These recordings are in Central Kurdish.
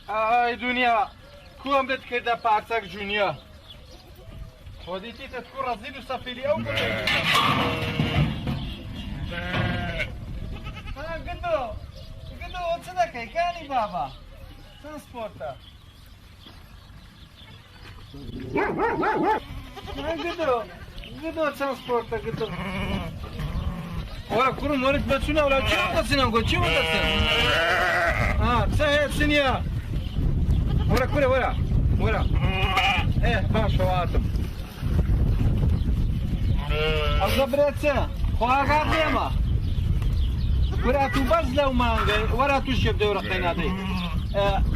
ئای دنیا کوم دەتکردە پارچەک جونیا خۆدیتیتە کوڕە زیل و سەفیلی ئەو گدۆ چ دەکەی کانی بابا چەند سپۆرتە گدۆ چەند سپۆرتە گدۆ وەرە کوڕم وەرت بەچوونە وڵا چی دەچنم گۆ چی دەچن چ هەیە چ نییە وەرە کورە وەرە باشەوە هاتم ئەوزە برێت چە خواگات دێمە وەرە تو بەس لەو مانگەی وەرە تو شێب دەورەقەی نادەی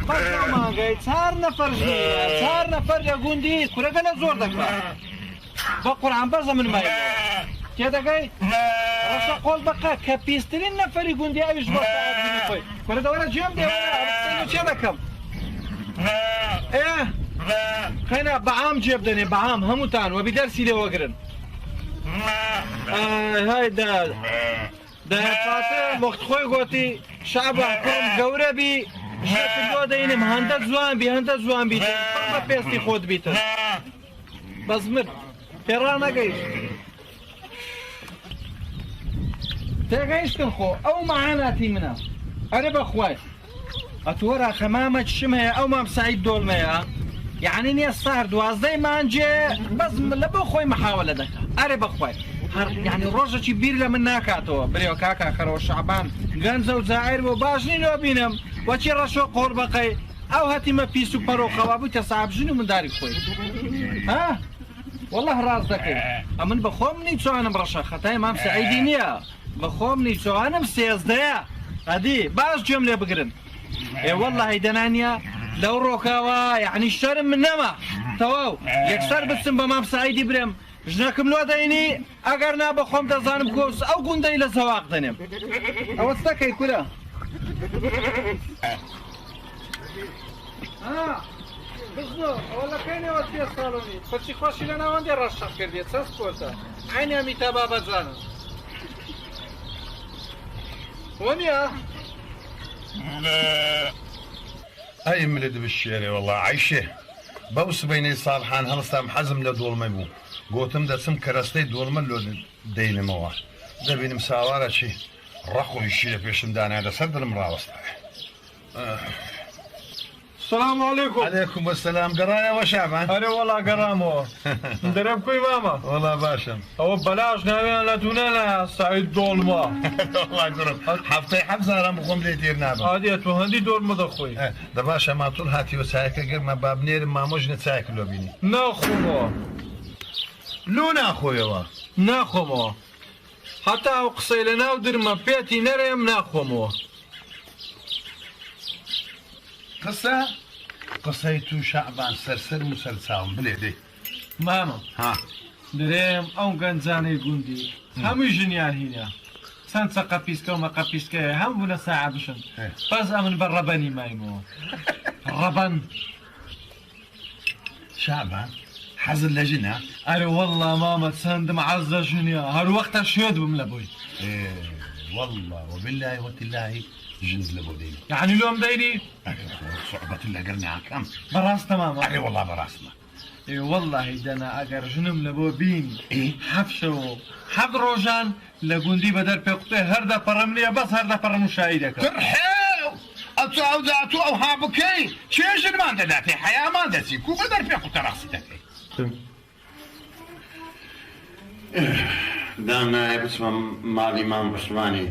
بەس لەو مانگەی 4 نەفەر ژنیە 4 نەفەر لە گوندی کورەکە لە زۆر دەکات بە قورعان بەزە من مای تێدەگەی ڕەشە قۆڵ بەقا کە پیسترین نەفەری گوندی ئەویش بۆ ساعتبینی خۆی وەرە دەوەرە جێم دێوەرە چێ دەکەم خەینا بەعام جێب دەنێ بەعام هەمووتان وەبی دەرسی لێوەگرن های دەفاتە وەخت خۆی گۆتی شعبان کوڕم گەورە بی ژێت تۆ دەینم هەندە جوان بی هەندە جوان بی بە پێستی خۆت بیتن ئەوە بێ چێ دەکەی ڕەشە قۆڵ بەقا کە پیسترین نەفەری گوندی ئەویش بۆ ساعتبینی خۆی وەرە دەوەرە جێم دێوەرە چێ دەکەم بەس مرد پێڕا نەگەیشت تێگەیشتن خۆ ئەو مەعاناتی منە ئەرێ بەخوای ئەتوەرا خەمامە چشم هەیە ئەو مام سعید دۆڵمەیە یعنی نییە سار دوازدەی مانجێ بەس لە بۆ خۆی مەحاوەلە دەکات ئەرێ بەخوای یعنی ڕۆژێکی بیر لە من ناکاتەوە برێوە کاکەڕەوە شەعبان گەنجە و جائیر بۆ باش نینەوە بینم وەچی ڕەشۆ قۆربەقەی ئەو هەتیمە پیس و پەرۆخەوا بوویتە سابژن و منداری خۆی ها والله ڕاست دەکەی ئەمن بەخۆم نیچوانم ڕەشە خەتای مام سعیدی نییە بەخۆم نیچوانم سێزدەیە ئەدی باش گوێم لێ بگرن ئێ وەڵڵاهی دەنانیە لەو ڕۆکاوە یعنی شەرم من نەما تەواو یەکسەر بچم بە مام سعیدی برێم ژنەکەم لۆ دەینی ئەگەر نا بەخۆم دەزانم گۆس ئەو گوندەی لە زەواق دەنێم ئەوەت دەکەی کورە بزنۆ ئەوە لەکەینەوە پێ ساڵۆنی خۆچی خۆشی لە ناوەندی ڕەشەق کردێت چەند سپۆرتە عینی ئەمیتا بابەجانە وەنیە ئەی ملت بشێرێ وەڵڵا عەیشێ بەو سبەینەی ساڵحان هەڵستام حەزم لە دۆڵمە بوو گۆتم دەچم کەرەستەی دۆڵمە لۆ دەینمەوە دەبینم ساوارە چی ڕەخۆیشی لە پێشم دانای لەسەر دڵم ڕاوەستایە سلام علیکم عەلەیکوم وەسەلام گەڕایەوە شەعبان ئەرێ وەڵا گەڕامەوە دەرێ بکوی مامە وەڵا باشم ئەوە بەلاش ناویان لە دوونە لە سعید دۆڵمە وەڵا گوڕم هەفتەی حەبزارم بخۆم لێ تێر نابم ئادیە تۆ هەندی دۆڵمە دەخۆی دەباشە ماتۆڵ هاتیوە چایەکە گەرمە بابنێرم مامۆژنە چایەک لۆ بینی ناخۆمەوە لۆ ناخۆیەوە ناخۆمەوە هەتا ئەو قسەی لە ناو درمە پێتی نەرێم ناخۆمەوە قسە قسەی تو شەعبان سەرسەرم و سەرچاوم بلێ دەی مامە ها درێم ئەو گەنجانەی گوندی هەمووی ژنیان هینە چەند چەقە پیسکە و مەقە پیسکەیە هەم بوونە ساعە بشن بەس ئەمن بە ڕەبەنی مایمەوە ڕەبەن شەعبان حەزت لە ژنە ئەرێ وەڵڵا مامە چەندم عەز لە ژنیە هەر وەختە شوێت بم لە بۆی والله وبالله وتالله جنز لە بۆ دەین یعنی لۆم دەیری صعوبەت لەگەر ناکەم بەڕاستە مامە ئەرێ وەڵا بەڕاستمە ئێ وەڵڵاهی دەنا ئەگەر ژنم لە بۆ بینی حەفشەوە حەد ڕۆژان لە گوندی بە دەرپێ قوتێ هەردە پەڕەم لێ بەس هەردە پەڕەم و شایی دەکەم ترحێو ئەو داتوو ئەو ها بکەی چێ ژنمان دەدا پێ حەیامان دەچی کو بە دەرپێ قوتە ڕاسی دەکەی دام نایە بچمە ماڵی مام عوسمانی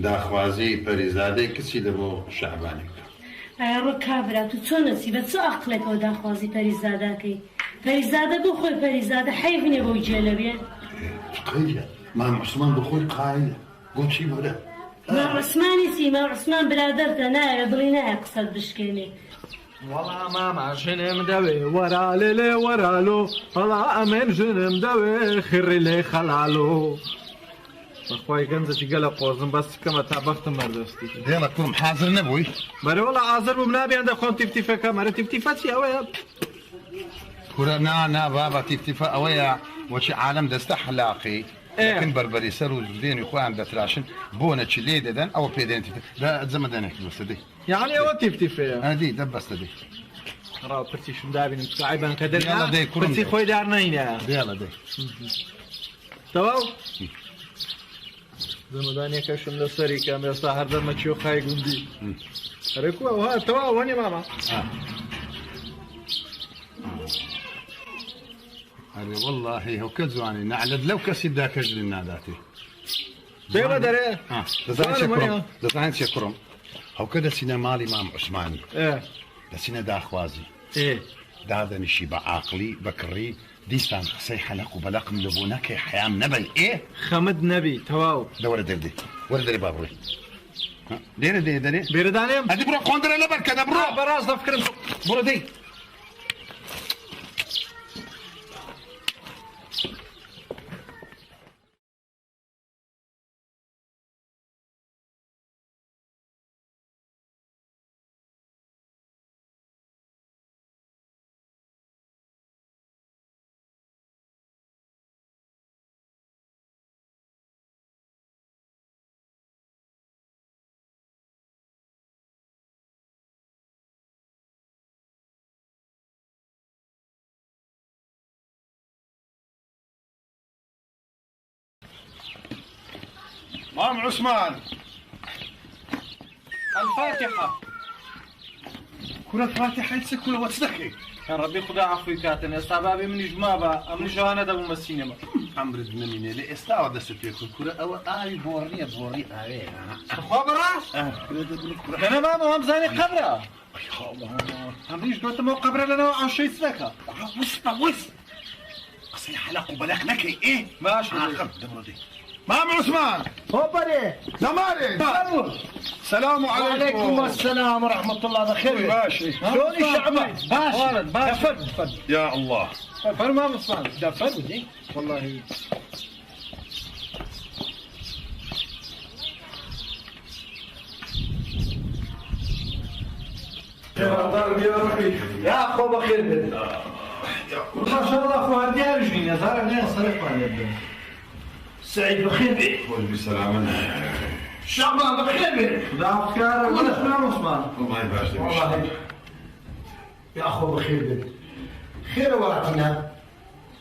داخوازی پەریزادەی کچی لە بۆ شەعبانی ئایا ڕۆ کابرا تو چۆن نەچی بە چ ئەقلێکەوە داخوازی پەریزاداکەی پەریزادە بۆ خۆی پەریزادە حەیڤنێ بۆی جێلە بێ قەیە مام عوسمان بۆ خۆی قایلە بۆچی بۆرە مام عوسمانی چی مام عوسمان برادەرتە نایە دڵی نایە قسەت بشکێنێ وەڵا ماما ژنم دەوێ وەرا لێ وەرالۆ هەڵا ئەمێن ژنم دەوێ خڕی لێ خەلالۆ بەخوای گەنجەی گەلە قۆزم بەس کەمە تا بەختم مەردەستی دێڵە کوڕم حازر نەبووی بەرە وەڵا ئازر بووم نابیان دەخۆن تیفتیفەکە مەرە تیفتیفە چی ئەوەیە کورە نا بابا تیفتیفە ئەوەیە وەچی عالم دەستە حلاقی لكن بربري سرو زين يخوان دتراشن بونا تشلي ددن او بيدن زعما دانك بس دي يعني او تيفتيفه هذه دبست دي راه برتي شو دابين متقاعبان كدر يلا دي كرم برتي خوي دارنينا يلا دي تمام زمداني كشم لسري كاميرا ساحر دم تشو خاي غندي ركوا وها تمام وين ماما هذه والله هو كزواني نعلد لو كسيد ذاك اجل الناداتي بيما دري دزاين شكرم هو كذا سينا مالي مام عثماني لسينا داخوازي دادني شي بعقلي بكري ديستان خسي حلق وبلق من لبونك حيام نبل خمد نبي تواو دور دردي ورد بابري دير بيرداني هذه برو قندره لبركه برو براس افكر برو دي مام عثمان الفاتحة. كرة فاتحة يتسكر وتصدقي كان ربي خدا عفوي كاتن استعبابي من جمابا أمن جوانا دابو مسينما. عمرد مني لي استعود ستيك الكرة أو آي بوري آي خبراش؟ أنا ما مهم زاني قبرة. يا الله أمريش قلت مو قبرة لنا أو شيء سلكة. وس قصي حلق وبلاك لك إيه ماشي. مام عثمان هوبري زمالي السلام عليكم. وعليكم السلام ورحمة الله بخير. ماشي شلون الشعبان؟ ولد باشا. دفن يا الله فرما مصمان. دفن ودي والله. يا أخو بخير بد. ما شاء الله أخو هدي أرجعني يا زهر لين صرف على الدنيا. سعيد بخير بك. قول بسلامة. شعبان بخير بك. لا أفكار ولا شنو مصمان. الله يبارك والله يا أخو بخير بك. خير وقتنا.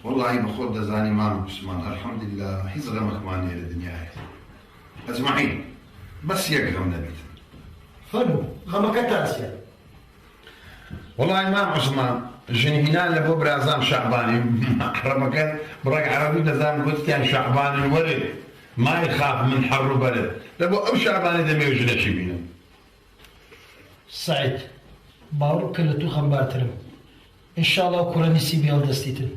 والله بخود دزاني مام عثمان الحمد لله حيز غمك ماني للدنيا. اسمعين بس يقهم نبيت. فنو غمك تاسيا. والله امام عثمان جن هنا لبو برازام شعباني حرمك برق عربي دزام قلت كان شعبان الولد ما يخاف من حر بلد لبو او شعباني دم يوجد شي بينا. سعيد باور كلتو خمبارترم. إن شاء الله كوراني سيبي هالدستيتن.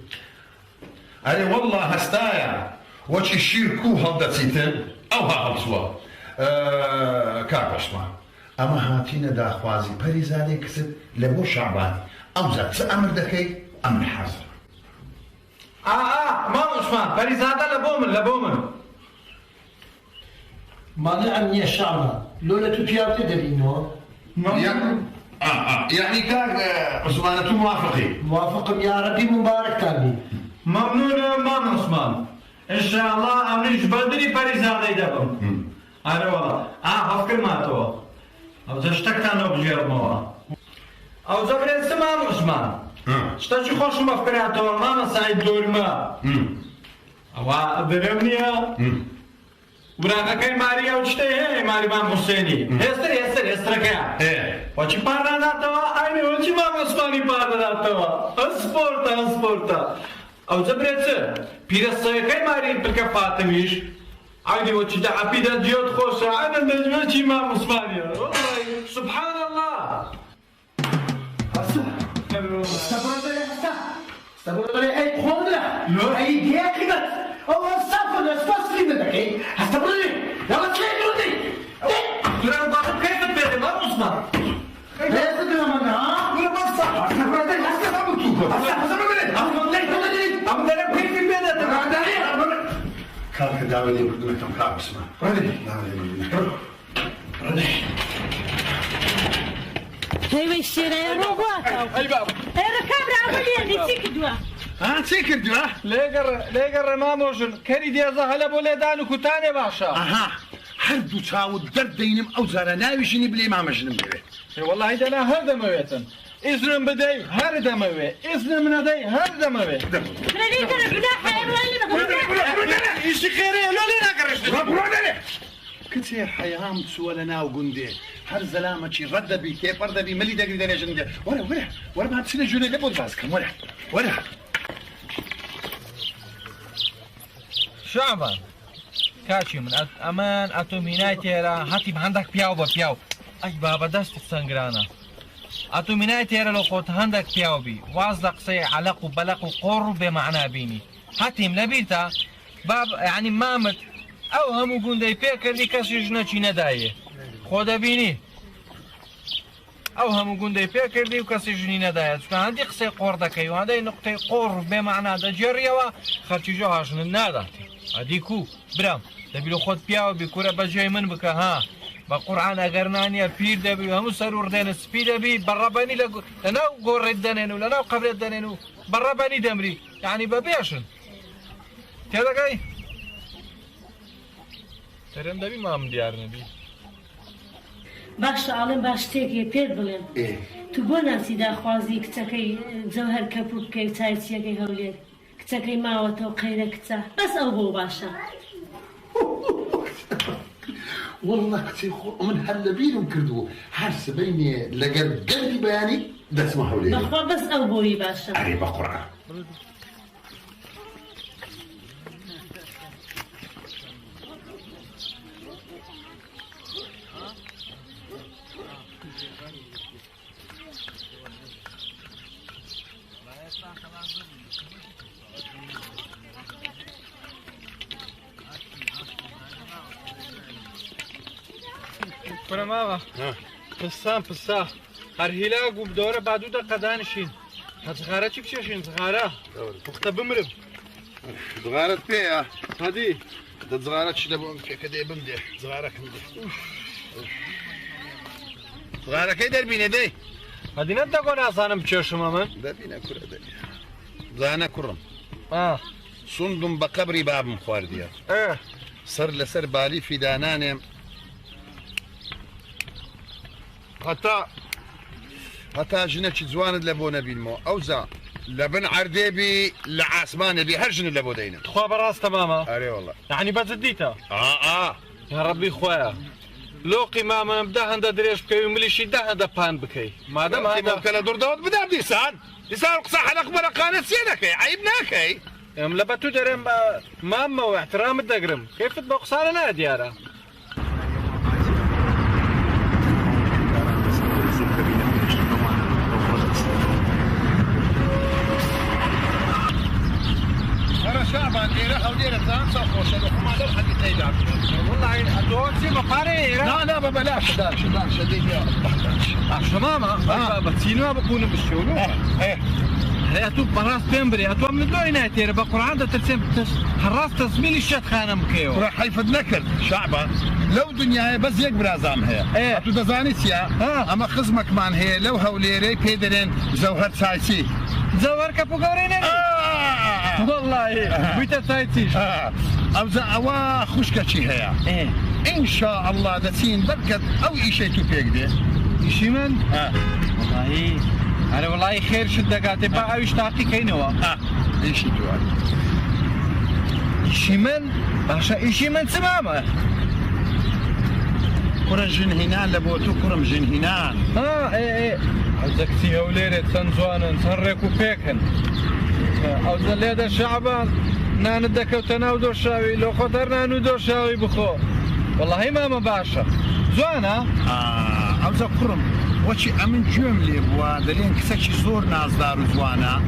أي والله هستايا وش الشيركو هالدستيتن أو هالصوا كاك عثمان أما هاتينا دا خوازي بريزادي كسب لبو شعباني أو زاد سأمر دكي أمر حاضر. ما عثمان فريزادة لبومن. ما نعم يا شعبان لولا تجاب تدرينو. يعني كاك عثمان أنتم موافقين. موافق يا ربي مبارك تابي. ممنون مام عثمان. إن شاء الله أمريش بدري فريزادة يدبم. أنا والله أفكر ما تو. أو زشتك أنا بجير موا. أو زبرين سمام عثمان. شتاش خوش مفكرات تو ماما سعيد دورما. أو درمنيا. وراك كي ماريا وشتي هي ماري مام حسيني. هستر كيا. وشي بارنا توا أيني وشي مام عثماني بارنا توا. أسبورتا. أو زبرين بيرسا كي ماري بلك فاطميش. عادي وشي دا عبيدا جيوت خوشة أنا نجمة شي مام عثماني. والله سبحان الله. استبرد لي أي قولة أي جاكبت أو السفر استفسري بدك استبرد لي يلا تلاقي ترى باخد كيف تبيع ما عثمان. ليس كلام أنا ولا بس استبرد لي هسه أبو توكل أبو ده كيف في بيتك تبعدني كاك داولي بدمتهم كاك عثمان. ردي. هاي الشيرة روبوت. أي بابا. ركاب عملية نسيك دوا. تسكر دوا. ليقر ما موجن كري دي زهلا بولدان كتاني باشا. هردو تاو الدرد دينم أو زارا ناويشني بلي ما مجنم بيه. والله إذا أنا هذا مويتن. إذن بدي هردا موي. إذن من هدي هردا موي. بلدي كنا بدا حيوان اللي بقى. إيش خيري لولي ناقرش. كتير حيام سوالنا وقندي هر زلامتي رد بي كيف رد بي ملي دقري دنيا جندي ولا ما تسينا جوني لبود باسكم ولا شعبان كاشي من امان اتوميناي تيرا هاتي عندك بياو اي بابا دست سنگرانا اتوميناي تيرا لو قوت عندك بياو بي وازلق سي علق وبلق وقرب بمعنى بيني هاتي ملبيتا باب يعني مامت او همو گوندەی پێکردی کەسیش نەچی نەدایێ خۆ دەبینی ئەو هەموو گوندەی پێکردی و کەسی ژنی نەدایە چکە هەندی قسەی قۆڕ دەکەی و هەندەی نقطەی قۆڕ بێمەعنا دەجێڕیەوە خەرچیژە هاژنت ناداتی ئەدی کو برام دەبی لە خۆت پیاوە بی کورە بەجێی من بکە ها بە قورعان ئەگەر نانیە پیر دەبی و هەموو سەرور دێنە سپی دەبی بەڕەبەنی لەناو گۆڕێت دەنێن و لەناو قەبرێت دەنێن و بەڕەبەنی دەمری یعنی بە بێشن تێدەگەی ترم دبی مام دیار نبی باش عالم باش تێکێ پێت بڵێن تو بۆ ناسی داخوازی کچەکەی جەوهەر کەپوو بکەی و چایچیەکەی هەولێر کچەکەی ماوەتەوە قەیرە کچە بەس ئەو بۆ باشە والله كتير من هلا بينهم كردو حرس بيني لقد قلبي بياني ده اسمحوا لي بخوا بس او بوي باشا أري بقرأ برا ماما پسا هر هیلاق و بدوره بعدو دا قدانشین هزغاره چی بششین زغاره وقتا بمرم زغارة بيها هدی ده زغارة شلبون كده بمده زغارة كمده زغارة كده دربينه دي هدی نده گونه ازانم بچشم من دربينه كره دي زانا كرم صندم بقبري باب مخواردية صر لسر بالي في دانانم هتا جنة زوانت لبو نبينمو اوزا لبن عرديبي لعاسمان بي هر جنة لبو دينا تخوا براس تماما اري والله يعني بزديتا يا ربي خويا لوقي ماما بدا هندا دريش بكي ومليشي دا هندا بان بكي ما دام هذا كلا دور داود بدا بلسان لسان قصاح الاخبار قانت سينكي عيبناكي ام لبتو درم ماما واحترام الدقرم كيف تبقى صار انا ديارة شعبان ديره وديره ثاني صفوش ما لو حد يتيجا والله اتوقسي مقاري لا ببلاش شديد يا ماما بتسينوا بكون بالشغل هي اتوب براس تمبري اتوب من دوينا تير بقران ده ترسم حراس تسميل الشات خانم كيو راح يفد نكر شعبان لو دنيا بس يك برازام هي اتو دزانيت يا اما خزمك مان هي لو هوليري بيدرين زوهر سايسي زوهر كابو غوريني والله بيتا سايتيش أوا خوشكتشي هي إن شاء الله دسين بركت أو إشي تبيك ده إشي من؟ والله أنا والله خير شدقاتي بقى أو إشتاقي كينوا إشي توال إشي من؟ باشا إشي من سمامة كرة جنهنان لبوتو كرم جنهنان إيه عزك تيها وليلة تنزوانا تنريكو بيكن او زليدا شعبان نان دكو تناو دور شاوي لو خطر نانو دور شاوي بخو والله ماما باشا زوانا او زكرم وشي امن جملي بوا دلين كسكشي زور ناس دارو زوانا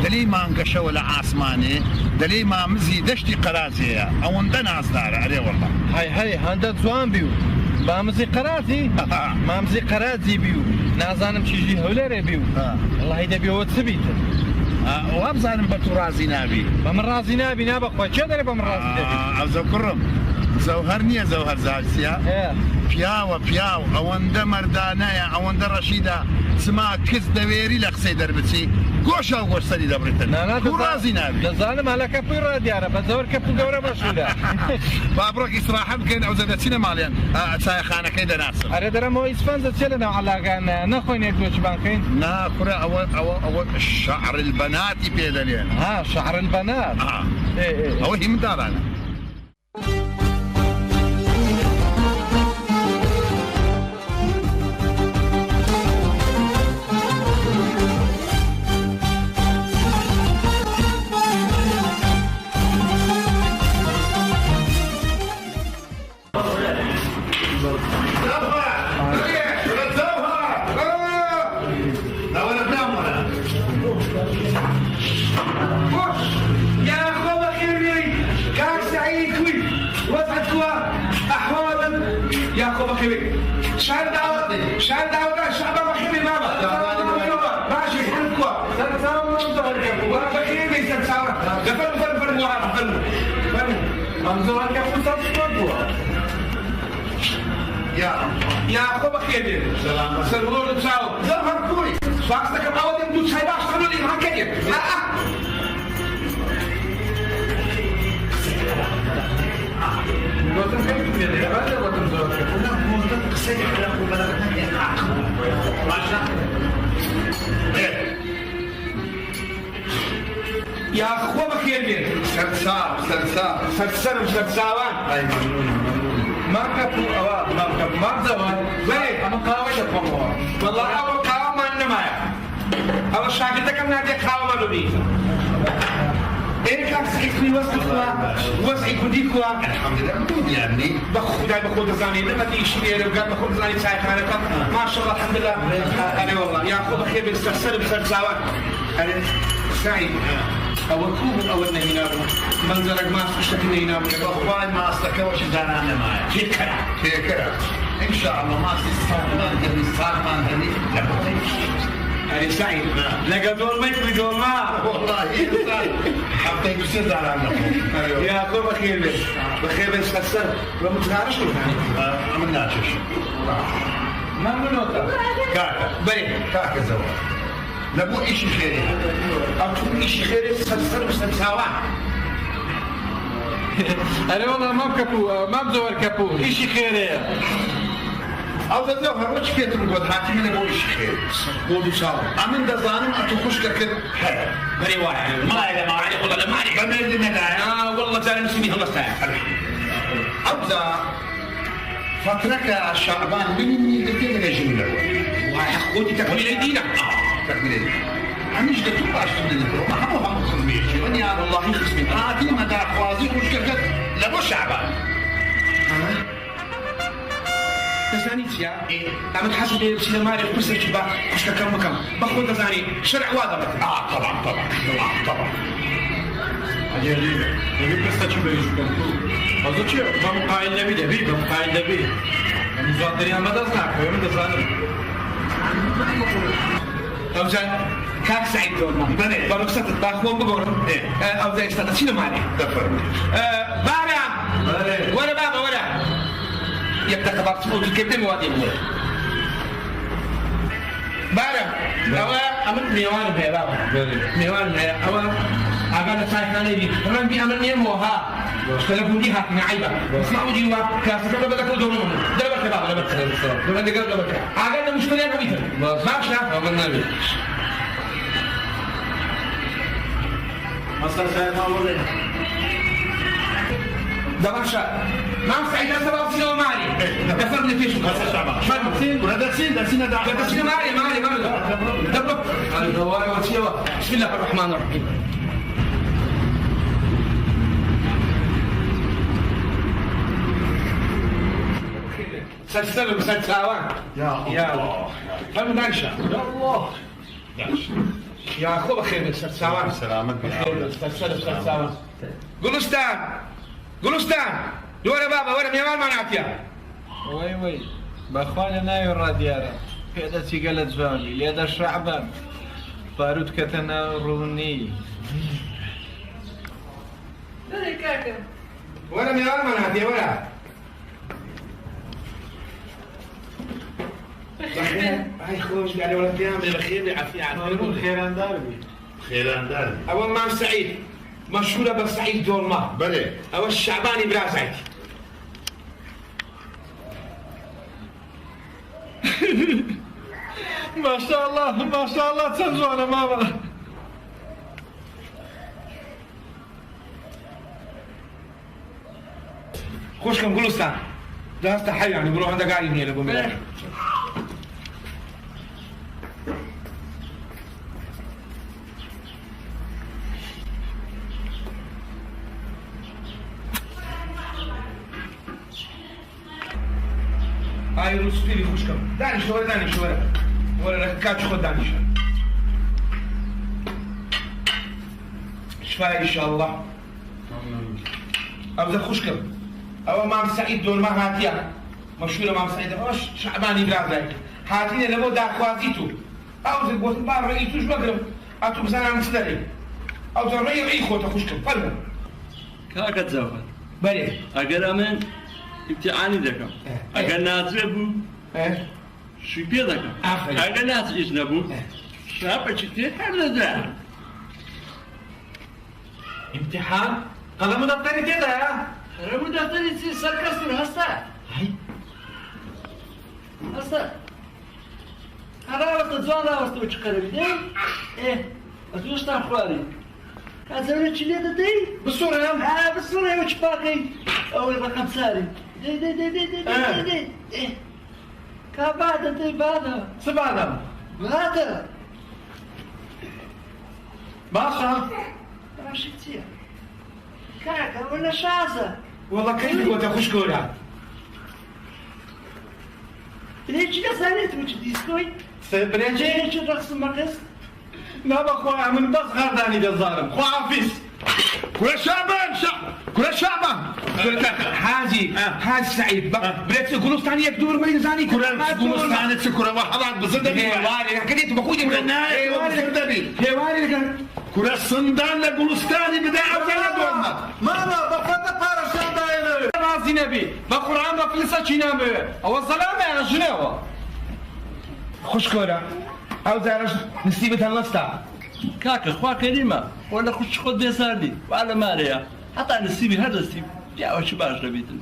دلي ما انقشا ولا عاسماني دلي ما مزي دشتي قرازي او اندا ناس دار عليه والله هاي هندا زوان بيو ما مزي قرازي ما مزي قرازي بيو نازانم شيجي هوليري بيو والله هيدا بيو تثبيت وابزانم بتو رازي نابي بمن رازي نابي نابا خويا شو داري بمن رازي نابي او زكرم زوهرني زوهر زالسيا بياو اوند مردانايا اوند رشيدا سما كز دويري لقسي دربسي قوشا وقوشتني دبرتن كو رازي نابي لزانم على كفو راديارة بزور كفو قورة بشودا بابروك إصراحة بكين او زدتسينا ماليان سايا خانا كيدا ناصر اري درم هو اسفان زدسيلنا علاقان نخوين يدوش بانكين نا كورا اول شعر البنات يبيدلين شعر البنات ايه او هي مدارانا شهر دعوة الشعب بخيري ماما ماشي حلقوا سنساوة ظهر بخيري سنساوة قفل موارد منظور الكفو سنساوة يا أخو بخيري سنقولوا نساوة ظهر كوي سواقستك الأول يمدو تسايبا أشتغلوا لي معك كده يا أخوة بخير بيت سرسار سرسار مش سرساوان أي ممنون ما كفو ما كفو ما بزوال بلي أما قهوة دخموها والله أول قهوة ما نمايا أول شاكرتك من هذه قهوة ما نبي إيه كان صحيح في وسعي كوديكوا الحمد لله بدون يعني بخود زاني لما تيجي شيء قال بخود زاني ساي خانك ما شاء الله الحمد لله أنا والله ياخذ خير بيسترسل بسرساوات أنا سعيد أول كوب أول نهينا منظرك ما سكشتك نهينا والله ما استكوش زانانا معي كيكرا إن شاء الله ما تستطيعون هذي صارمان هذي أنا سعيد لقى دور ما يكوي دور ما والله إنسان حتى يصير زانانا يا أخو بخير بس خسر ومتغارش ولا عملنا شو ما منوطة كاكا بلي كاكا زواج نبو إشي خيري أو تكون إشي خيري سلسل وسلساوان أنا والله ما بكبو ما بزور كبو إشي خيري أو تزوج وش كنت تقول حاتي من أبو إشي خيري قول إن شاء الله أمن دزانم أتوخش ككر حلا بري واحد ما إذا ما عليك والله ما عليك بمير لنا لا والله زال مسلمي الله استاهل أبدا فترك شعبان من يدتين من الجمل الأول وحقودي تكمل يدينا تكمل عميش قلت باش تبدأ ما حبوا هم خصميش وني على الله يخصمين دي ما دار خوازي وش ككر لبو شعبان تزاني يا أنا حسب السينما اللي في مصر شباب مش كم مكان بخود تزاني شرع واضح طبعا أجل نبي قصة شو بيجوا هذا شيء ما مقايل نبي دبي ما مقايل نبي مزادري هم دزناك وين دزاني أو زين كاك سعيد دورنا بني بروكسة تباخون بقولهم أو زين استنى مالي بابا ولا بابا ولا يبدأ خبر تقول كيف موادي ولا بابا أو أمن ميوان بابا ميوان أو أنا سايق عليه كمان بيعمل نيموها تلفون دي هاتنا عيبة اسمعوا دي وكاسة ولا بدك تدورون ده بس بابا ده بس ده بدك ده بس أنا مشكلة أنا بيتر ما شاء عملنا بيه مصر خير ما ولا ده ما شاء ما سعيد أنا سبب سينما مالي دفرني فيش فرمسين ولا درسين مالي دبك على الدوار وشيوة بسم الله الرحمن الرحيم سلسلة وسلساوان يا الله فهم دانشا يا الله يا أخو بخير سلساوان سلامك بخير سلسلة وسلساوان قلوستان دورة بابا ورا ميوان ما نعطيها وي بأخوانا نايو الراديارة هذا سيقالة زوالي لهذا الشعبان بارود كتنا روني ورا ميوان ما نعطيها ورا بخير هاي خوش قاعد ولا كلام بخير يعافي عنه خيران داربي خيران دار أول ما سعيد مشهورة بسعيد دولما بلي أو الشعباني برازعي ما شاء الله تسجلوا ماما خوش كم قلوستان ده استحي يعني بروح عندك قاعد ينيل ابو ملك هاي رسولي خوش كم دانش ولا كاتش خد دانش شفاي ان شاء الله ابدا خوش كم أو مام سعيد دول ما هاتيا مشهورة مام سعيد أوش شعباني برازاي هاتينا لبو دا خوازيتو أو زي قوت بار رئيتوش بقرم أتو بزانا عن سدري أو زي رئي خوتا خوشكم فرمو كاكا تزوج بلي أجر أمن ابتعاني ذكر أجر ناس ربو شو بيه ذكر أجر ناس إيش نبو شابة كتير حمد ذا امتحان قلم دفتري كده يا رمو دفتري تصير سركستر هستا هستا أنا بتزوج أنا بستوي قريب ده إيه أتوش تأخواري كذا ولا تشيلي ده دي بالصورة يا بالصورة وش باقي أول رقم ساري كابادة تبادة سبادة بلادة باشا راشدتيا كاكا ولا شازة والله كيف قلت اخش كورة ليش قصرت وش ديسكوي بريجي شو رقص مقص لا بخويا من بس غرداني بالظالم خو عفيس كل شعبان كل شعبان حاجي سعيد بريت قلوستاني يقدر ما يزاني قلوستاني تسكر وحلات بزدبي هيواني كنت بقولي هيواني كل الصندان لقلوستاني بدأ أولا دولنا ماما بفضل بارشان دايلو رازي نبي بقرآن بفلسة چينامي او الظلام يا جنوة خوش كورة او زارش نسيبة هالنستا كاكا خوا كريمة ولا خوش خود بيساردي وعلى ماريا حتى نسيبي هذا نسيب جاء وش باش ربيتن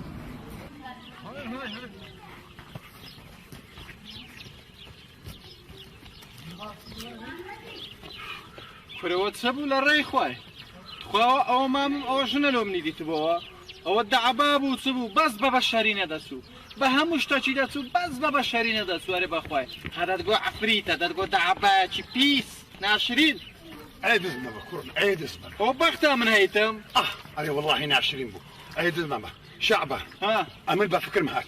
فرود سبو للري خواي خوا او مام او جنلو مني ديتبوا او الدعباب وسبو بس ببشرين دسو بهمش تاچی دسو بس ببشرين دسو اره بخواي هذا تقول عفريت هذا تقول دعباتي بيس ناشرين عيد اسمه بكون عيد اسمه وبختها من هيتم أري والله ناشرين بو عيد اسمه شعبه ها أمل بفكر معك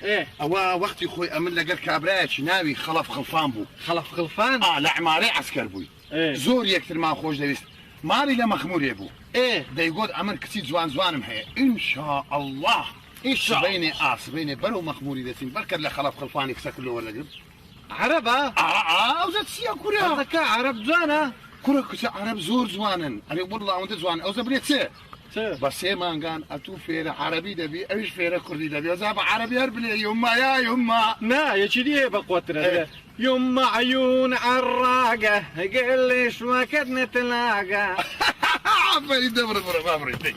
ايه أوا وقت يخوي أمل لقى كابراتش ناوي خلف خلفان بو خلف خلفان لعماري عسكر بوي ايه زور يكتر ما خوش دويست ماري لمخمور يبو ايه دا يقول أمل كتير زوان محي إن شاء الله إيش بيني بيني برو مخموري دسين بركر لخلف خلفاني كسكلو ولا قرب عربة وزاد سيا كوريا هذاك عرب زانة كوريا كسا عرب زور زوانن أنا والله وانت زوان أو زبريت سي بس ما كان أتو فيرة عربي دبي أيش فيرة كردي دبي وزاب عربي هربلي يما يا يما نا يا شديه بقوتر يما عيون عراقة قال لي شو ما كد نتلاقى عفري دبر ما بريتي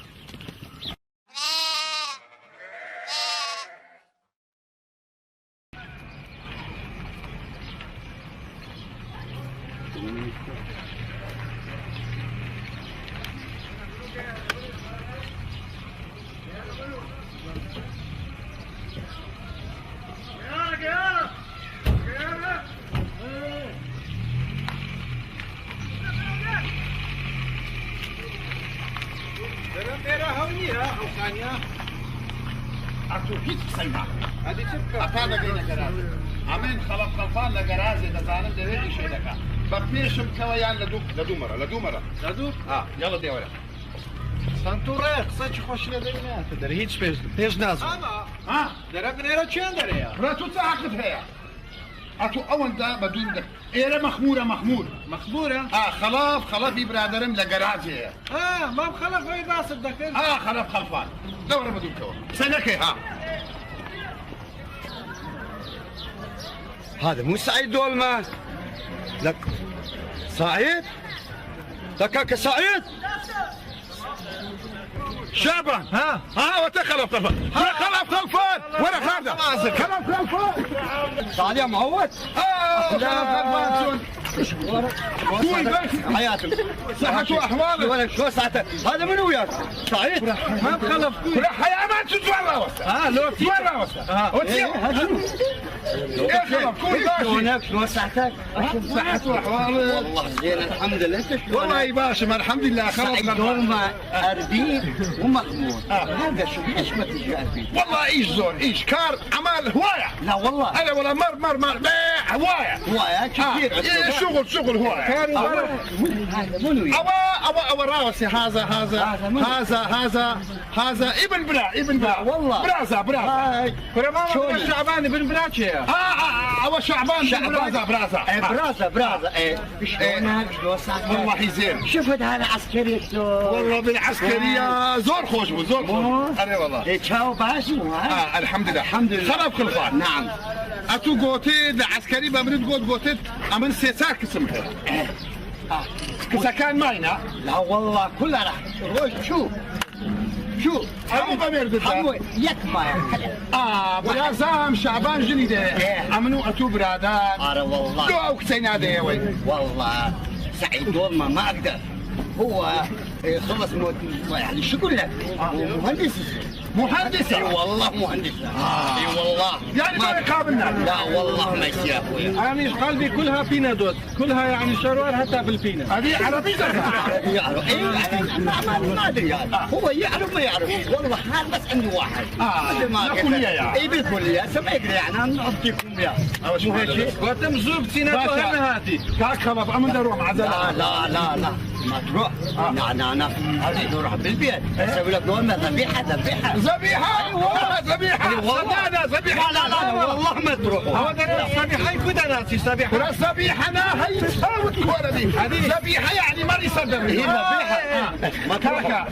أتو هيك سيما هذه شبكة أتانا قلنا جرازي عمين خلف خلفان لجرازي دزانم دويجي شيء لك بقيشم كويان لدو مرة يلا دي ولا سنتورek saçı hoşuna değine der hiç pez nazım. ها Der abnera çender ya. براتو تعقد هي أتو أول دا بدون ده إيرا مخمورة Makbura. خلاف برادرم لجرازي Ha ma خلف هاي باسد دكن. خلف خلفان دورة بدون كوا سنكي هذا مو سعيد دولمة لك سعيد لك سعيد شعبان وتخلف خلفان ورا خالده خلف خلفان تعال يا معود حياتك صحته واحواله ولك شو ساعته هذا من وياك سعيد ما بخلف كل حياه ما تتورى وسط لو تورى وسط شلونك شلون صحتك؟ صحته واحواله والله زين الحمد لله انت شلونك؟ والله يا باشا ما الحمد لله سعيد دولمة أربيل ومخمور هذا شو ليش ما تجي أربيل؟ والله ايش زور ايش كار عمال هوايه لا والله انا والله مر هوايه هواية كثير شغل هوايه هذا منو أو راسي هذا ابن برا والله برازة Kurama Şaban ibn Braçya. أو شعبان برازة شلونك شلون صحتك؟ والله زين شفت هذا عسكري والله بالعسكرية زور خوش أنا والله تشاو باشو الحمد لله خرب خلفان نعم أتو قوتي العسكري بمرد قوتي أمن سيسار كسمها كسا كان ماينا لا والله كلها راح شوف أبو بمرد حمو يكما برازام شعبان جنيدة أمنو أتو برادان والله دو كسينا ديوي والله سعيد دولما ما أقدر هو خلص يعني شو اقول لك؟ مهندس مهندس اي والله مهندس اي والله يعني ما يقابلنا لا والله ما يصير يا اخوي أنا قلبي كلها بينادوت كلها يعني شروار حتى بالبينا هذه عربية يعرف ما ادري يعني هو يعرف ما يعرف والله هذا بس عندي واحد بالكلية يعني اي بالكليه ما يدري يعني انا نعطيكم اياه مو هيك شيء؟ وتم زوب سيناتو هنا هاتي كاك خلاص أمن نروح مع لا لا لا لا ما تروح لا هذه نروح بالبيت اسوي لك نوم ذبيحه ذبيحة ايوه ذبيحة صدقنا ذبيحة لا والله ما تروحوا هذا صبيحة يكون ناسي صبيحة ولا ذبيحة انا هي تساوي الكورة دي ذبيحة يعني ما يصدق هي ذبيحه ما كاكا تروحوا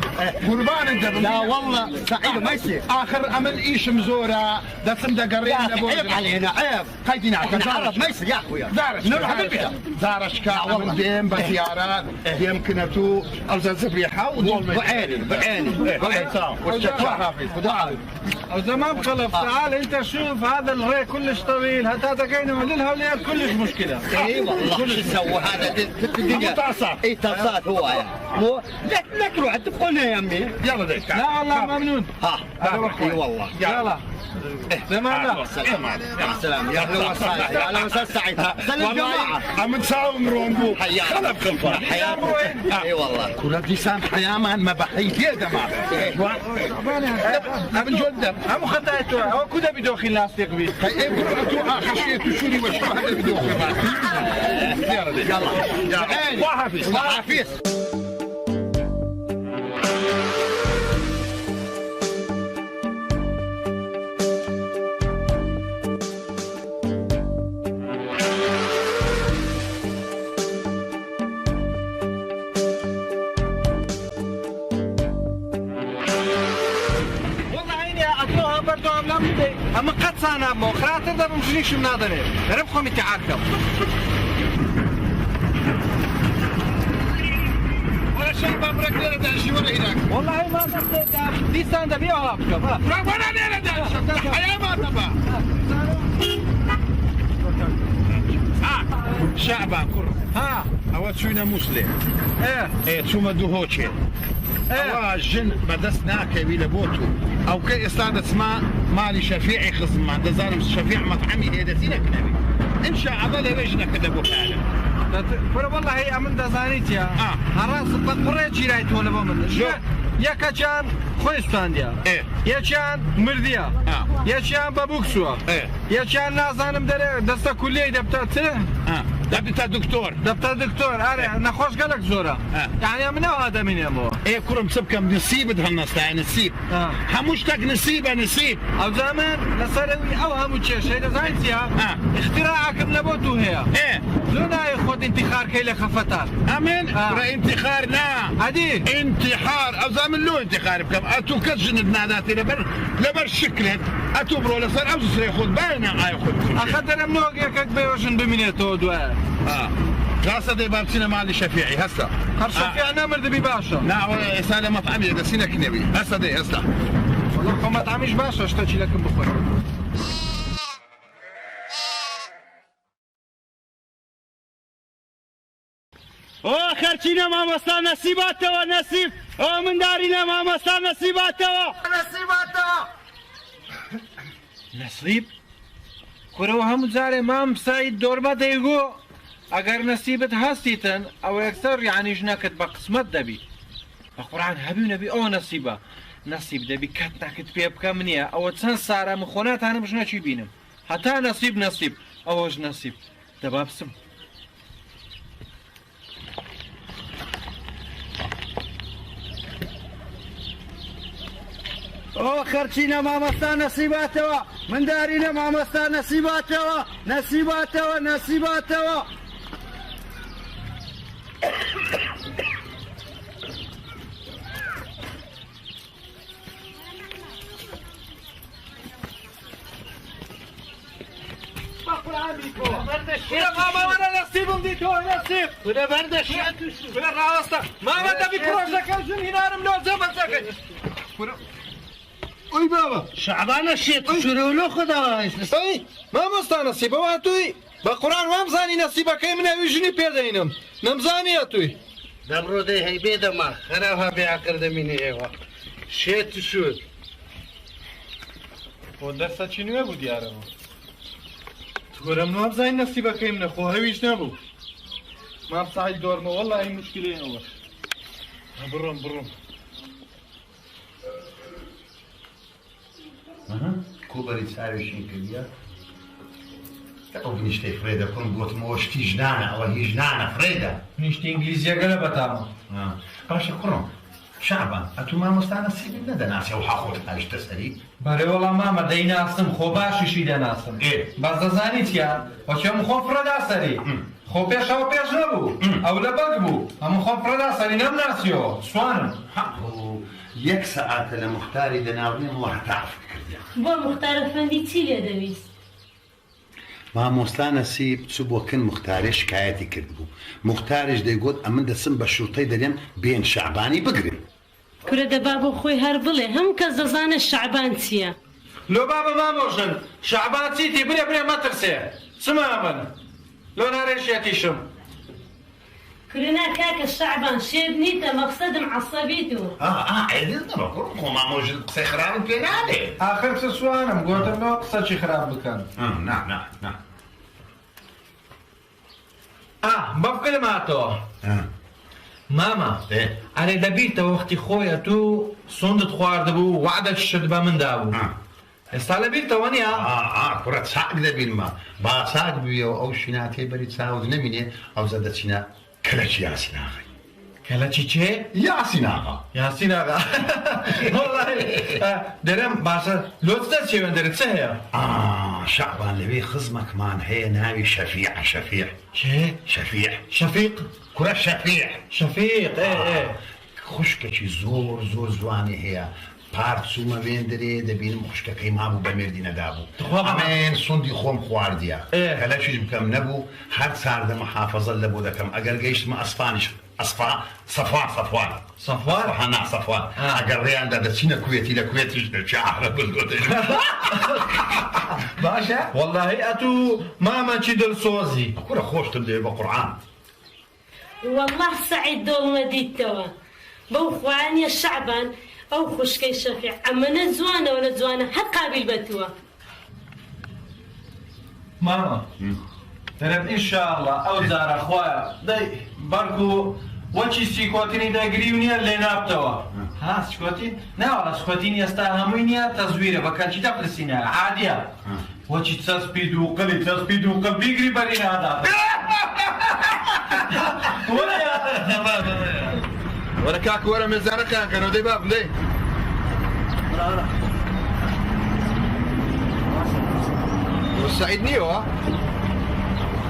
قربان انت لا والله سعيد ما يصير اخر امل ايش مزورة دسم دقرين عيب علينا عيب قيدنا احنا عرب ما يصير يا اخويا دارش نروح بالبيت دارش كعب ديم بزيارات ديم كنتو او ذبيحة بعيني أو زمان خلف تعال أنت شوف هذا الري كلش طويل هذا كاين للهوليات كلش مشكلة. اي والله شو سوى هذا في الدنيا؟ اي طاسات هو يعني مو لا تروح تدخلنا يا امي يلا ديك لا والله ممنون. ها اي والله يلا زمان لا مع السلامة يا اهلا وسهلا يا اهلا وسهلا سعيد سلام جماعة عم نساوم رومبو حياك خلف خلفة حياك اي والله كل لسان حيامان ما بحيت يا جماعة ابن جدم هم خطأتوا هو كده بدوخي لاستيق بي ايه بقولتوا خشيت شوري وشو هذا بدو يلا وحافظ حافظ اما قد صانا مو خاطر ده بمشيش مناضله ربكم يتعاكم ولا شيء بابرك لا داشي ولا هناك والله ما صدقت دي ساندا بيها رابكم ولا لا داشي حياه ما تبع شعبا كره ها اول شو مسلم ايه شو مدوهوتشي جن بدسنا كبيلة بوتو او كي استعد اسماء مالي شفيعي خصم ما دزارم شفيع مطعمي هي دسينك نبي ان شاء الله ليجنا كذا بوكاله فر والله هي امن دزانيتيا هراس بقريتي رايت ولا بمن يا كان خويستانديا يا كان مرديا يا كان بابوكسوا يا كان نازانم دستا كليه دبتات دبتا دكتور انا نخوش قالك زوره يعني من هذا من يمو ايه كرم سبكم نصيب دهالنص يعني نصيب حموشتك نصيب او زمان لصاروي او همو شيء دزاينتيا اختراعك من بوتو هي زونا ياخذ انتحار كيله خفتار امين انتحار لا عادي انتحار او زمان لو انتحار بكم اتو كجن بناداتي لبر شكلت اتو برو لصار او ياخذ باينه ياخذ اخذنا منوق ياك بيوشن بمينيتو دوا خاصة دي بابسينا مالي شفيعي هسه شفيع نمر دبي باشا لا ولا سالة مطعمي دسينا كنبي هسه دي هسه والله ما طعميش باشا اشتكي لكم بخير خرچینە مامۆستا نەسیباتەوە نەسیب ئەوە منداریە مامۆستا نەسیباتەوە نەسیب کورەوە هەموو جارێ مام سعید دۆرمە دەیگۆ ئەگەر نەسیبت هەستیتن ئەوە یەکسەر یعنی ژنەکەت بە قسمەت دەبی بە قورعان هەبی نەبی ئەوە نەسیبە نەسیب دەبی کات ناکت پێ بکەم نییە ئەوە چەند سارە مخۆناتانە بژنەچی بینم هەتا نەسیب ئەوەش نەسیب دەبا بسم خەرچینە مامۆستا نەسیباتەوە منداریە مامۆستا نەسیباتەوە ماما نصيبهم دي تو نصيب ولا بردش ولا راستا ماما تبي بروجك الجن هنا من زمان اوي بابا شعبان الشيط شنو له خدايش اي ما مستانسي بابا توي بقران ما مزاني نصيبك من وجني بيدينم نمزاني توي دمرو دي هي بيدا ما خرافها بعقرد من ايوه شيت شو بۆ دەرسەکی نوێ بوو دیارەوە گۆرەم نواب زای نەسیبەکەیم نەخۆ هەویش نەبوو مام ساعی دۆرمە وەڵی مشکلەی ئەوە بڕۆم کوبەری چاویشین کردیە ئەو نیشتەی فرێدە کوڕم گوتمەوە شتی ژنانە ئەوە هیچ ژنانە فرێدە نیشتی ئینگلیزیەکە لە بەتامە باشە کوڕم شعبان ئەتو مامۆستانە سیبی نەدەناسی ئەو حاخۆت هەشتە سەری بەڕێوەڵا مامە دەیناسم خۆ باشیشی دەناسم باز دەزانی چیە وەچێم خۆم فرەدا سەری خۆ پێشەوە پێش نەبوو ئەو لە بەگ بوو هەموو خۆم فرەدا سەری نەمناسیەوە سوانم یەک سەعاتە لە مختاری دەناونێم وە هەتاف کردیە بۆ مختار ئەفەندی چی لێ دەویست مامۆستانە سیب چوو بۆ کن مختارێ شکایەتی کرد بوو مختارش دەیگوت ئەمن دەچم بە شوتەی دەرێم بێن شعبانی بگرن کورە دەبا بۆ خۆی هەر بڵێ هەموو کەس دەزانێت شەعبان چییە لۆ بابە مامۆژن شەعبان چیتی برێ مەترسێ چما من لۆ نارێشێتیشم کورنا کاکە شەعبان شێب نیتە مەقسەدم عەسەبیت و عێدت نەبە کوڕم خۆ مامۆژن قسەی خراپم پێ نادێ ئاخر چ سوانم گۆتم لەوە قسەکی خراپ بکەن نا بەفکرم هاتەوە ماما ئەرێ دەبیتە وەختی خۆیە تو سوندت خواردبوو وعدەت شت بە مندا بوو ئێستا لەبیرتەوە نییە کوڕە چاک دەبینمە با چاک بوویەوە ئەو شیناتێ بەری چاوت نەبینێ ئەو زە دەچینە کەلەکی یاسیناغی کەلەکی چێ؟ یاسیناغا دەرێم باشە لۆت دەرچێوێن دەرێت چه هەیە؟ شعبان لەوێ خزمەکمان هەیە ناوی شەفیع چێ؟ شەفیق کوڕە شەفیق خوشکێکی زۆر جوانی هەیە پارچوومە وێندرێ دەبینم خوشکەکەی مابوو بە مێردینەدا بوو ئەمێن سوندی خۆم خواردیە کەلەکیش بکەم نەبوو هەر چاردە محافەزەت لە بۆ دەکەم ئەگەر گەیشتمە ئەسپانیش سەفوان ئەگەر ڕێیاندا دەچینە کوێتی لە کوێتیش دەچارە بزگۆتش باشە وەڵڵاهی ئەتو مامەکی دڵسۆزی کوڕە خۆشتم دەوێ بە قورعان والله سعید دڵمە دیتەوە بەو خوانیە شەعبان ئەو خوشکەی شەفیع ئەمەنە جوانەوە لە جوانە هەر قابل بەتووە ماما دەرێت ئینشاءڵڵا ئەو جارە خوایە دەی بەڵکو وەچی سیکۆتنی دەگری و نییە لێ نابتەوە سکۆتی ناوەڵە سکۆتینی ئێستا هەمووی نییە تەزویرە بە کەنچی دەپرسینە عادیە وەچی چەسپید و قڵ بیگری بەری نادات وەرە کاکە وەرە مێزارەکان کەنەوە دەی باب دەی سعید نییەوە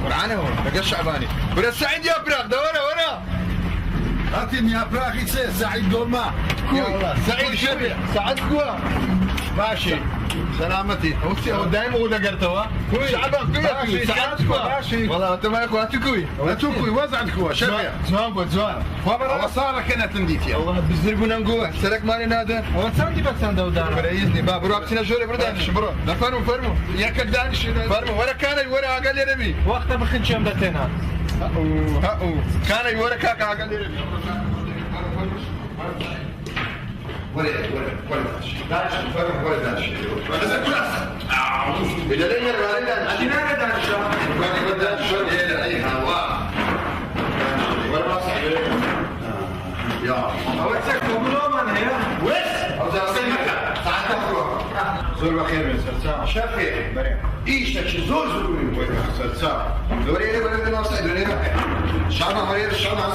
قورعانەوە لەگەڵ شەعبانی برە سعید یا پراق دەوەرە وەرە هاتیم یا پراقی چێ سعید دۆڵما سعید شەبێ سعید کووە باشی سلامەتی ئەو دایم ئەو دەگەرتەوە شەعبان کوێ سعید کووە وەڵا تەمایە کواتو کوی ئەتو کوی وەزعت کووە شەبێ جوان بۆ جوان ئەوە ساڕەکە نەتندیتیە بزرگبوونەم گووە سەرەکمانی نادەن ئەوە چەندی بەچەندە و دان بەرە ئیزنی با بڕۆ بچینە ژۆرە بڕۆ دانیش بڕۆ فەرموو یەکت دانیش فەرموو وەرە کانەی وەرە ئاگە لێرە بی وەختە بخن چێم دەتێنا کانەی وەرە کاکە ئاگە لێرە بی زۆر بەخێر بێ سەرچاو شەفێ ئیشتێکی زۆر زۆری بۆی سەرچاو لۆرێ بەرێ ناوسای لۆرێ شعبان هەرێ شعبان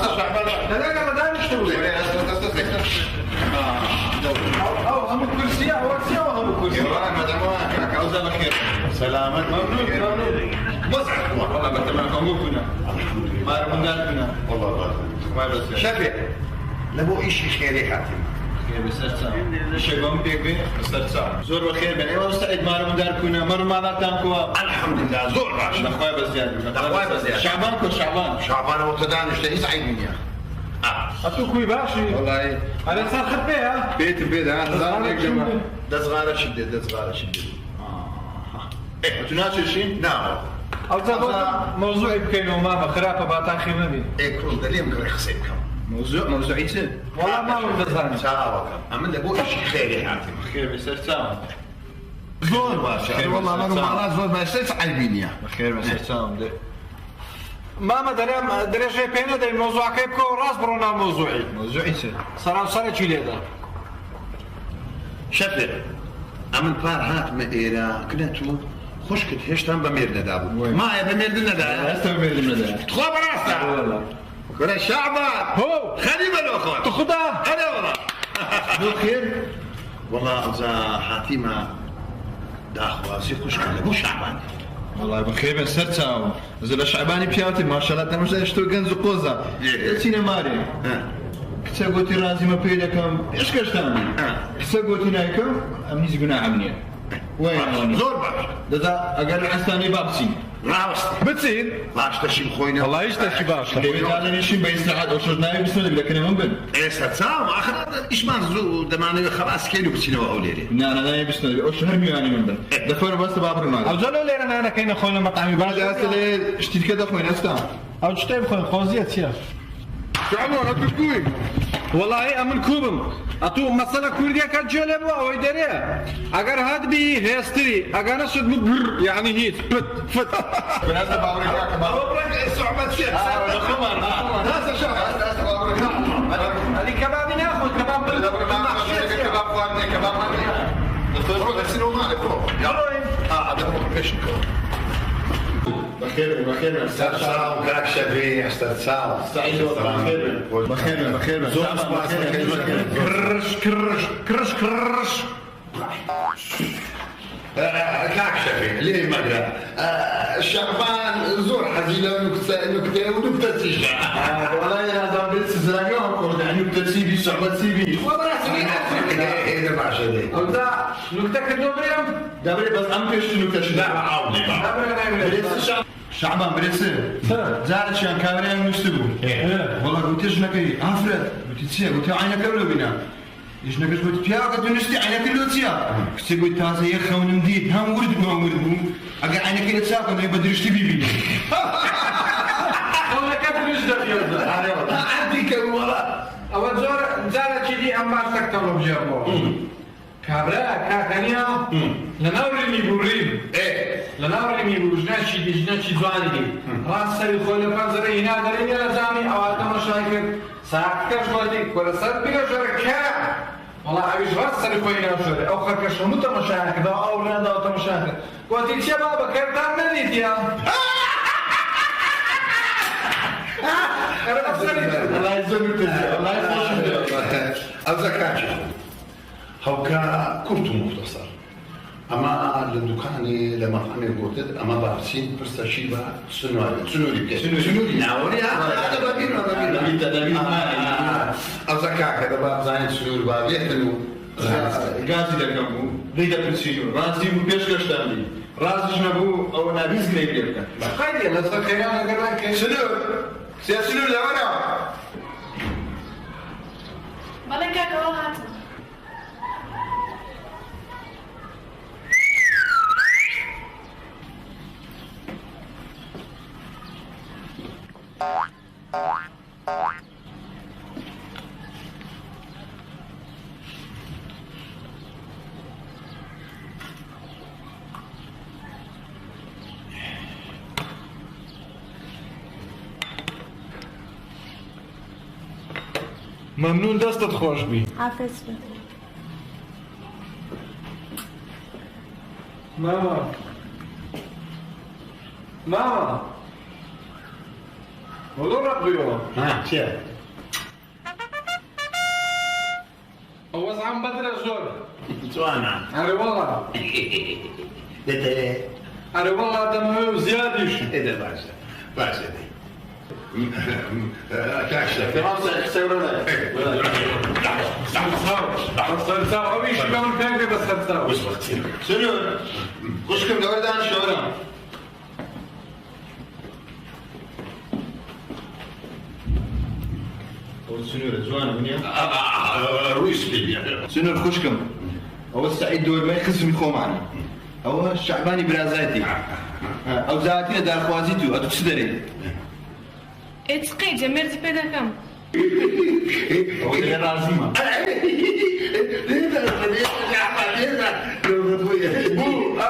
دەلەگە بەدانیشتە بوو ئەو هەموو کورسیە ئەوەسیەوە هەموو کورسی مەدەمەوە کاکە ئەوزە بەخێر سەلامەت مەزعت والله بەتەمەن هەموو بوونە مارمەندان بوونە والله شەفێ لە بۆ ئیشی خێرێ هاتیم شێگۆم پێک بێ بەسەرچاو زۆر بەخێر بن ئێوە سعید مارمەندار کوونە مەڕ ماڵاتان کووە الحەمدوللا زۆر باش لەخوای بەزیاد شعبان کۆ شعبانەوە تەدانیشتە هیچ عیبی نییە ئەتوو کوی باشی وەڵی ئەرێ سەر خەت پێیە پێتم پێدا دەزغارەشت دێت دەزغارەشت دێت تو ناچێشین ناوە ئەو مەوزوعی بکەینەوە مامە خراپە باتان خێم نەبین کڕۆ دەلێم گەڕێ قسەی بکەم موضوعي چه؟ والله ما مدزاني چاوەکەم ئەمن لە بۆ ئەشی خێری هاتم خێر بەسەر چاوم زۆر باشە وەڵا من ماڵات زۆر باشە عیبی نییە خێر بەسەر چاوم دێ ماما درێژەی پێ نەدەی مۆزوعەکەی بکەوە ڕاست بڕۆ ناو مۆزوعی موضوعي چه؟ سەرانسەرێکی لێدا شەفێ ئەمن پار هاتمە ئێرە کنەت و خوشکت هێشتان بە مێر نەدابوو مایە بە مێردن نەدایە هەستا بێدم نەدا خوا بەڕاستە وەرە شەعبان خەری بەلۆ خۆت خدا هەرێ وەڵا بۆ خێر وەڵا ئەوزا هاتیمە داخوازی خوشکە لە بۆ شەعبان والله بخير بس سرتاو زل شعباني بياتي ما شاء الله تمشي اشتو جنز قوزا تينا ماري كتا قلتي رازي ما بيدكم ايش كشتاني كتا قلتي نايكم امنيز قنا عمنيا وين زۆر باش دادا اقل عستاني بابسي ڕاست بچین باشتەشیم خۆینە والله هیچ تەشی باشە دەبێت دانیشین بە ئیستراحەت ئەو شەش ناوی بستنە لەکەنە من بن ئێستا چاوم ئاخر ئیشمان زوو دەمانەوێت خەباسکەین و بچینەوە ئەو لێرێ نانەدانی بستنە ئەو شەهر میوانی من بن دەفەر بەستە بابڕمان ئەو جەلۆ لێرە نانەکەی نەخۆین لە مەقامی باش ئەستا لێ شتیکە دەخۆین ئەستا ئەو شتێ بخۆین خۆزیە چییە؟ شعبان ئەتوشکوی وەڵاهی ئەمن کوبم ئەتوو مەسەلە کوردیەکە جێ لێ بووە ئەوەی دەرێ ئەگەر هاتبی هێستری ئەگەنە شت بر یعنی هیچ فت فت بناسبة بابڕێکا کە صعوبة شيء ئەلی کەبابی ناخۆت کەباب كباب خوارني كباب ماني غسلوا مالك بخير بخير استرسال كراك شبيه استرسال سعيد بخير بخير بخير كرش كرش كرش كرش كاك شبيه ليه مقرا شعبان زور حزينة نكتة ونكتة تشجع والله هذا بيت زراعي وقول يعني نكتة سيبي صعبة سيبي ايه ده بعشا دي ئەودا نوکتەکە دۆ برێم دابري بس أم كيش نكتة شجع عاوني شعبان بريسي زارت شان كاميرا مستبو والله قلت ايش نكي افرد قلت تسيا قلت عينك اولو بنا ايش نكش قلت بيا قد نستي عينك اللي تسيا قلت قلت تاسا يخون مديد هم ورد ما ورد بو اقا عينك اللي تساق انه يبدرش تبي بي والله كبرش دەبێت عندي كم والله ئەوە زۆر جارێکی دی ئەم باش تەکتەڵۆ بژێڕەوە کابرا کاکەنیا لە ناو ڕێمی بوڕیم لە ناو ڕێمی بوو ژنەکی دی ژنەکی جوانی دی ڕاست سەری خۆی لە پەنجەرە هینا دەرێنێ لە زامی ئەوە تەماشای کرد ساکەکەش گوتی کۆرە سەر بێژەرە کە وەڵا ئەویش ڕاست سەری خۆی ناوشێرێ ئەو خەکەش هەموو تەماشایان کردەوە ئەو ڕێنداوە تەماشایان کرد گوتی چێ بابە کەرتان نەدیتیە الله يزورك الله يخليك الزكاة هوكا كنت مختصر أما لدكاني لما أنا قلت أما بارسين فرصة شيبة سنوري سنوري ناوري هذا بابين الزكاة كذا باب زين سنوري بابين إنه غازي لكمو ديدا برسينو رازي مبيش كشتاني رازي جنبو أو نابيز غريب خير لا تخيل أنا قلت سنور سنور لا ولا مالك أول هاتم ممنون دەستت خۆش بی حافظ بن ماما ماما ولو رقيوه ها شيء هو زعم بدر الزور سوانا أري والله ده أري والله دمه زيادش إيه ده باشا دي كاشة فرنسا يخسرون خمسة أبي شو بعمل فيك بس خمسة وش بختير شنو خشكم دور دان شورا سنور زوانة منيا رويس بيبيا سنور خشكم هو السعيد دور ما يخص من معنا هو الشعباني برازاتي او زاتي دار خوازيتو ادو تسدري اتقي جميرتي بيدا كم هو اللي راضي ما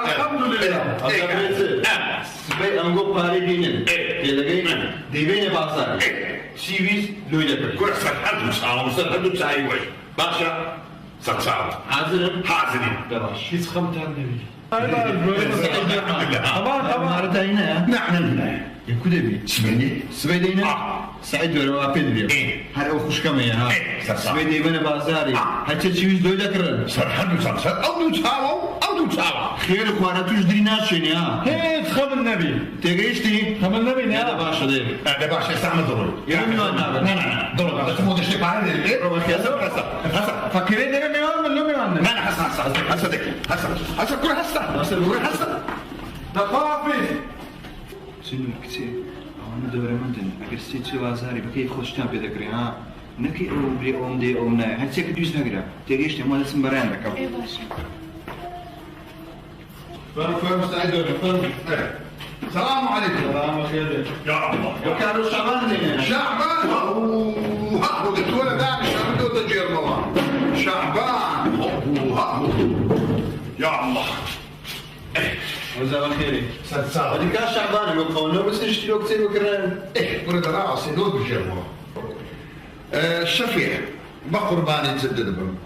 الحمد لله سبي أنقو باري دينن يلقي ديبين باسا سيفيس لويدا كل سرحد مسعى وسرحد مسعى وش باشا سرسعة حاضر حاضرين هیچ خەم تان نەبی. طبعا ردينا نعم يكون بي سبيدينا سعيد ولا بيدري هذا هو خوش كم يا ها سبيدي بنا بازاري حتى تشويش دو ذكر سرحد مسعى أو تساوى خير اخوانا تجدري ناشين يا هیچ خەم نەبی. تيجيشتي خەم نەبی هذا باشا دير هذا باشا استعمل ضروري يا من وين هذا لا ضروري بس مو تشتي بعد هسه فكرين إنه ميوان من ميوان. لا هسه كل هسه دقافي. سنو كتير أنا دورة مندن أجر سيتشي وازاري بكيف خوشتان بيدقري ها نكي أو بري أم دي أم ناي هل تيجي دوس نقرا تيجيش تمام اسم بران ركب ايه باشا فاهم سعيد السلام عليكم سلام خير. يا الله وكانوا شعبان شعبان ها ودكتور داني شعبان تجير موان شعبان يا الله وزا خيري سلسال هذه كان شعبان لو قولنا بس نشتري كثير وكران برد راسي دول بجير موان الشفيع بقرباني تسدد بهم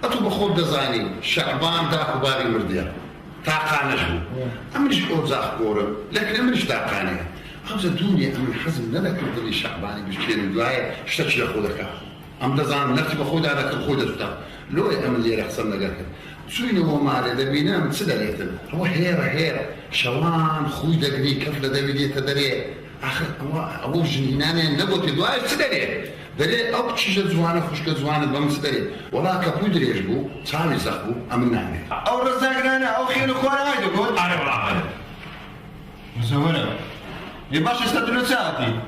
أتو بخور دزايني شعبان داخل باري مرديا تاقانه أمرش أوزاخ كورم لكن أمرش تاقانه خمسة دنيا أمن حزم نذكر ذلي شعباني بشكير الدواية اشتكش لخودك أم دزان نفسي بخودها لك الخودة تتا لو أمن لي رخصنا قلت سويني هو مالي دبينا من سدى ليتن هو هير شوان خوي دقني كفلة دبيدي تدري آخر أبو جنيناني نبوتي دواية سدى ليه دلي أو تشيش زوانة خوشك زوانة بمس دلي ولا كبو دريش بو تساوي زخبو أمن نعني أو رزاقنا أو خير أخوانا هاي تقول أنا ولا أنا زونا يباش استدلو ساعتي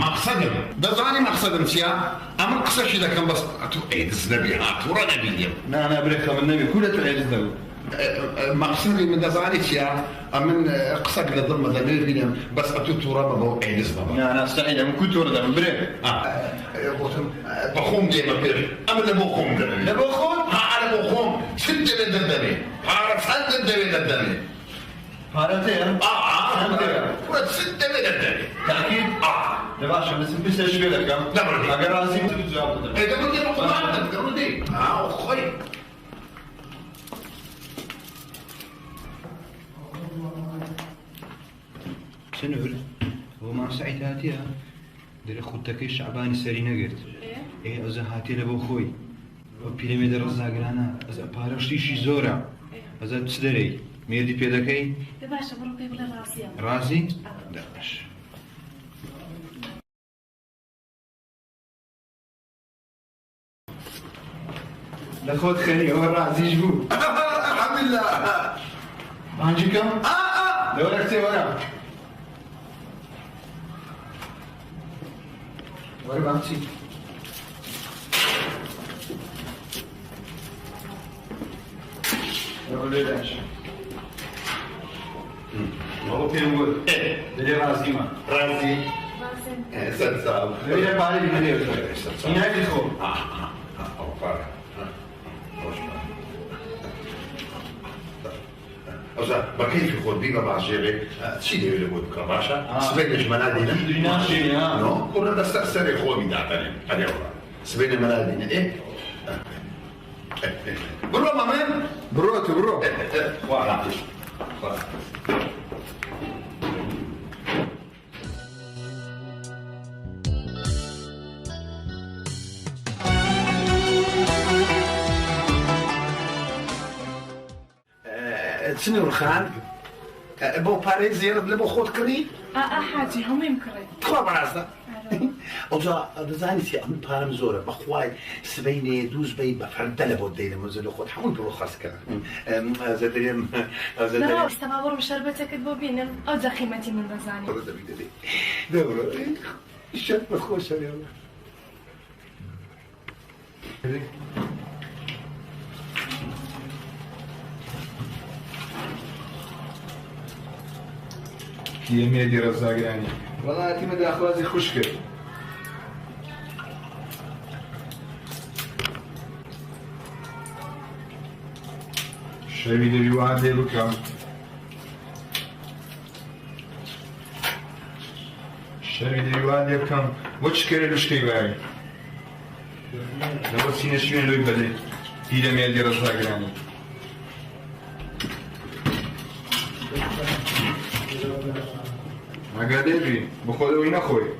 مقصدم دزاني مقصدم سيا أمن قصش إذا كان بس أتو عيد الزنبي هاتورا نبيديم أنا بريخة من النبي كلها تعيد الزنبي مقصدي من دزاني سيا أمن قصك لضم ذنبي بينهم بس أتو تورا بضو عيد الزنبي أنا سعيد من كنت ورد من بريخ بخوم ديما بير أمن لبوخوم دمي لبوخوم؟ أنا بوخوم ستة للدمي عارف حد الدمي للدمي هارتين؟ ولد ستة للدمي تأكيد؟ لباشا بس بس ايش بيلك لا برضي أقر راسي تجاوب إيه ده بدي بقول عندك ده بدي أخوي شنو هو ما سعيد هاتيها دري خودتك شعباني سرينا قلت ايه از هاتي لبو خوي وبيراميد رزاقرانا از بارشتيشي زورا از تسدري ميدي بيدكي ايه باشا بروح بيقول راسي راسي لا باش لخوت خلي هو راسي يجبو الحمد لله ما نجيكم دورك تي ورا ورا بامتي والله كان يقول دلي راسي ما راسي سلسال دلي بالي دلي هنا يدخل بكيف يخوض بيبا مع جيبي تشيلي اللي بود كرباشا سبيل جمالادينا دريناشي نو كنا نستأثر يخوض بيدعتني هذا هو سبيل جمالادينا ايه برو مامان برو واحد شنو الخان؟ بو باريس زيارة لبو خود كري؟ حاجي هم يمكري خوا براستا اوجا دزاني سي ام بارم زورة بخواي سبيني دوز بي بفرد لبو دينا مزلو خود حمول برو خاص كان زدريم لا استمر بشربتك بوبين او ذا قيمتي من بزاني دورو الشاب خوش يا يميدي رزاق يعني والله تيما دا اخوازي خشكر شەوی دەوی وا لێ بکەم شەوی دەوی وا لێ بکەم بۆ چ کەرە لوشکەی وایە لەوە چینە شوێن لۆی بەدێ پیرەمێردی ڕەزاگرانی ئاگادێبی بخۆدەوەی نەخۆی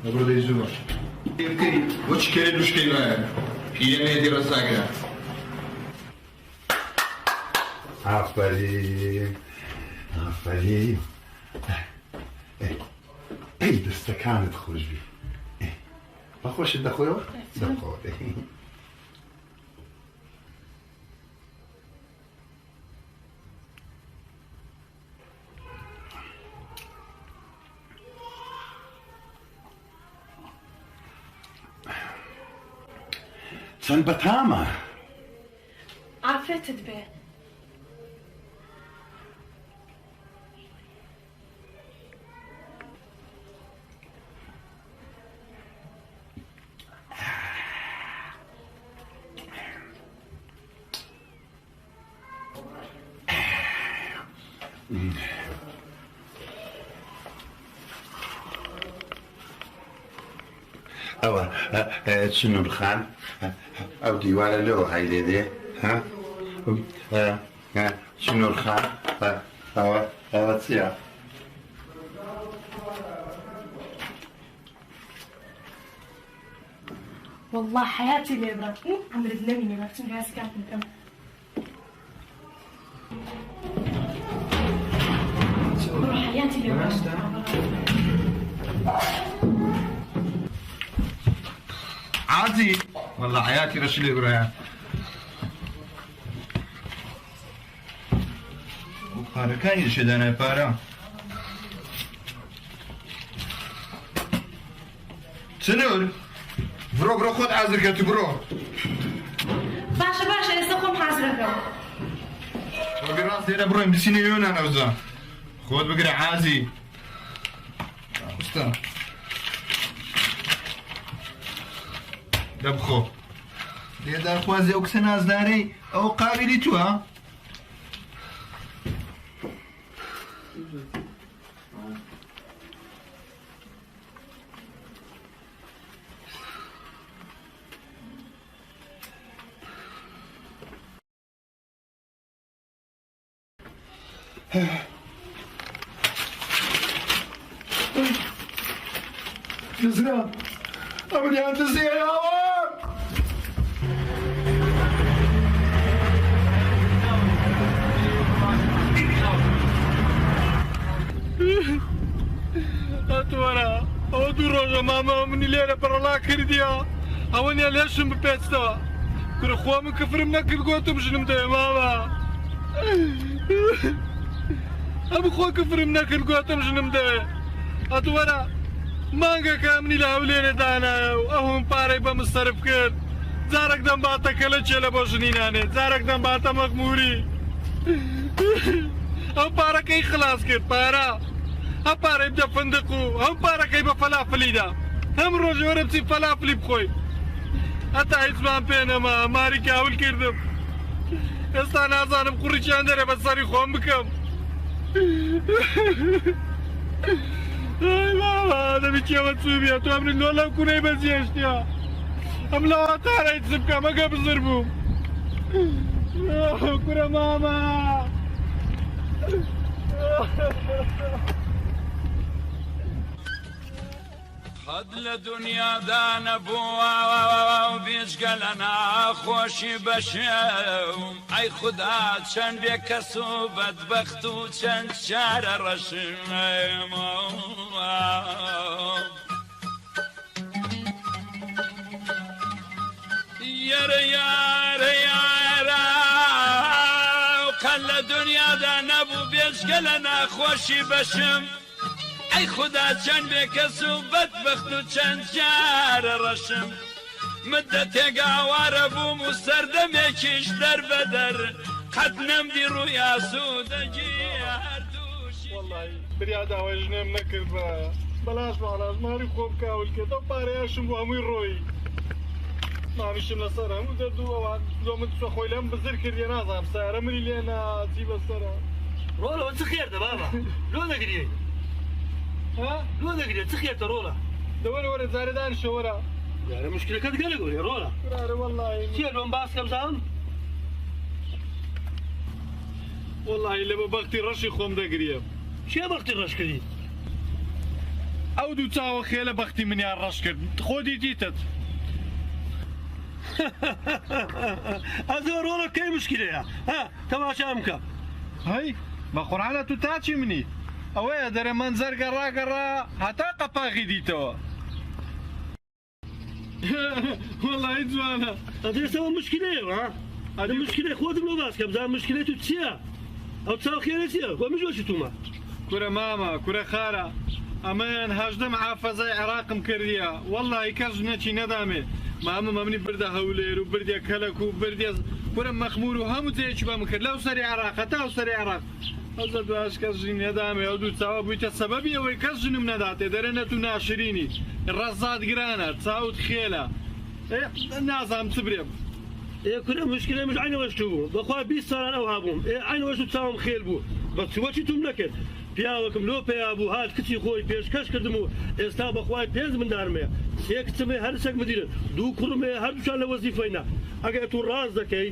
لەبڕۆ دەی زووە پێمکەی بۆ چ کەرە لوشکەی وایە پیرەمێردی ڕەزاگران ئافەرین ئافەرین ئەی دەستەکانت خۆش بی بەخۆشت دەخۆیەوە دەخۆ چەند بەتامە عافێتت بێ ئەوە چنوورخان ئەو دیوارە لەوە هەی لێدێ چنوورخان ئەوە چییە؟ والله حياتي ليبرا عمرت نميني ما كنت جالس كاتب كم حياتي ليبرا عادي والله حياتي رشلي برايا وقاركاني شدنا بارا سنور برو خود عازرك برو باشا يستقوم حازرك براس دينا برو بسيني يونا نوزا خود بقرا عازي استنى دەبخۆ لێدار خوازێ ئەو کسە نازدارەی ئەو قابلی تووە دزرا ئەمریان دزێراوە ئەتوەرە ئەوە دوو ڕۆژە مامە منی لێرە پەڕەڵا کردیە ئەوەنیا لێشم بپێچتەوە کورخوا من کفرم نەکرد گۆتم ژنم دەوێ ماوە ئەم خۆ کفرم نەکرد گۆتم ژنم دەوێ ئەتوەرە مانگەکە منی لە هەولێرە دانایە و ئەوم پارەی بە مستەرف کرد جارێک دەمباتە کەلە چێ لە بۆ ژنینانێت جارێک دەمباتە مەخموری ئەو پارەکەی خلاص کرد پارە ئەم پارەی بدە فندق و ئەم پارەکەی بە فەلافلیدا هەم ڕۆژێ وەرە بچی فەلافلی بخۆی هەتا هیچمان پێ نەما ماری کاول کردم ئێستا نازانم قوڕیچیان دەرێ بە سەری خۆم بکەم دەبی کێوە چوو بێ تۆ ئەمرن لۆ لەو کوونەی بەجێشتیا ئەم لەوە تارەی چ بکەم ئەگە بزر بووم کورە ماما قد لدنيا دان بوا وبيشقى لنا خوشي بشوم اي خدا چند بكسو بدبختو چند شار رشم يارا يارا يارا قد لدنيا دان بو بيشقى لنا خوشي بشم ای خدا چند بکس و بدبخت و چند جار رشم مدت گاواره بوم و سردمێکیش در بدر قد نمدی روی ئاسوودەگی هەردووشی والله بریا داوای ژنێم نەکرد بەلاش باڵاش ماری خۆم کاول کرد ئەو پارەیەشم بۆ هەمووی ڕۆی مامیشم لەسەر هەموو دەردووەوە لۆ من چۆ خۆی لەم بزر کردێ نازانم سارە منی لێ ناچی بەسەرە ڕۆڵەوە چ خێردە بابا لۆ نەگریێ لۆ نەگرێت چ خێرتە ڕۆڵە دەوەرە وەرە جارە دانیشەوەرە یارە مشکلەکەت گەلە گەورەیە ڕۆڵە قرارە وەڵڵاهی چییە لۆم باس کەم زانم وەڵڵاهی لە بە بەختی ڕەشی خۆم دەگریە چیە بەختی ڕەش کردی ئەو دوو چاوە خێلە بەختی منیان ڕەش کرد خۆ دیتیتت ئەزۆ ڕۆڵە کەی مشکلەیە تەماشام بکە هەی بە قورعانە تو تاچی منی ئەوەیە دەرە مەنزەر گەڕاگەڕا هەتا قەپاغی دیتەوە وەڵڵاهی جوانە ئەدرسەوە مشکلەیە ئەدە مشکلەی خۆتم لۆ باس کەم زان مشکلەی تو چییە ئەو چاو خێرە چییە خۆ مژۆشی تومە کورە مامە کورە خارە ئەمەیان هەژدەم حافەزای عێراقم کردیە وەڵڵاهی کەس نەچی نەدامێ مامە مەمنی بردە هەولێر و بردێ کەلک و بردێ کورە مەخمور و هەموو جێکی بەم کرد لەو سەری عێراق هەتا ئەو سەری عێراق ئەوزە دواش کەس ژین نەدامێ ئەو دوو چاوە بوویتە سەبەبی ئەوەی کەس ژنم نەداتێ دەرە نەت و ناشرینی ڕەزات گرانە چاوت خێلە نازانم چ برێم کورە مشکلەی مش عینەوەش تو بوو بەخوا 20 ساڵان ئەو هابووم عینەوەش و چاوم خێل بوو بە چوەچی توم نەکرد پیاوەکم لۆ پێیا بوو هات کچی خۆی پێشکەش کردم و ئێستا بەخوای پێنج مندارمەیە سێ کچمێ هەرسێک مدیرن دوو کوڕمێ هەردووشان لە وەزیفەینا ئەگەر تو ڕاز دەکەی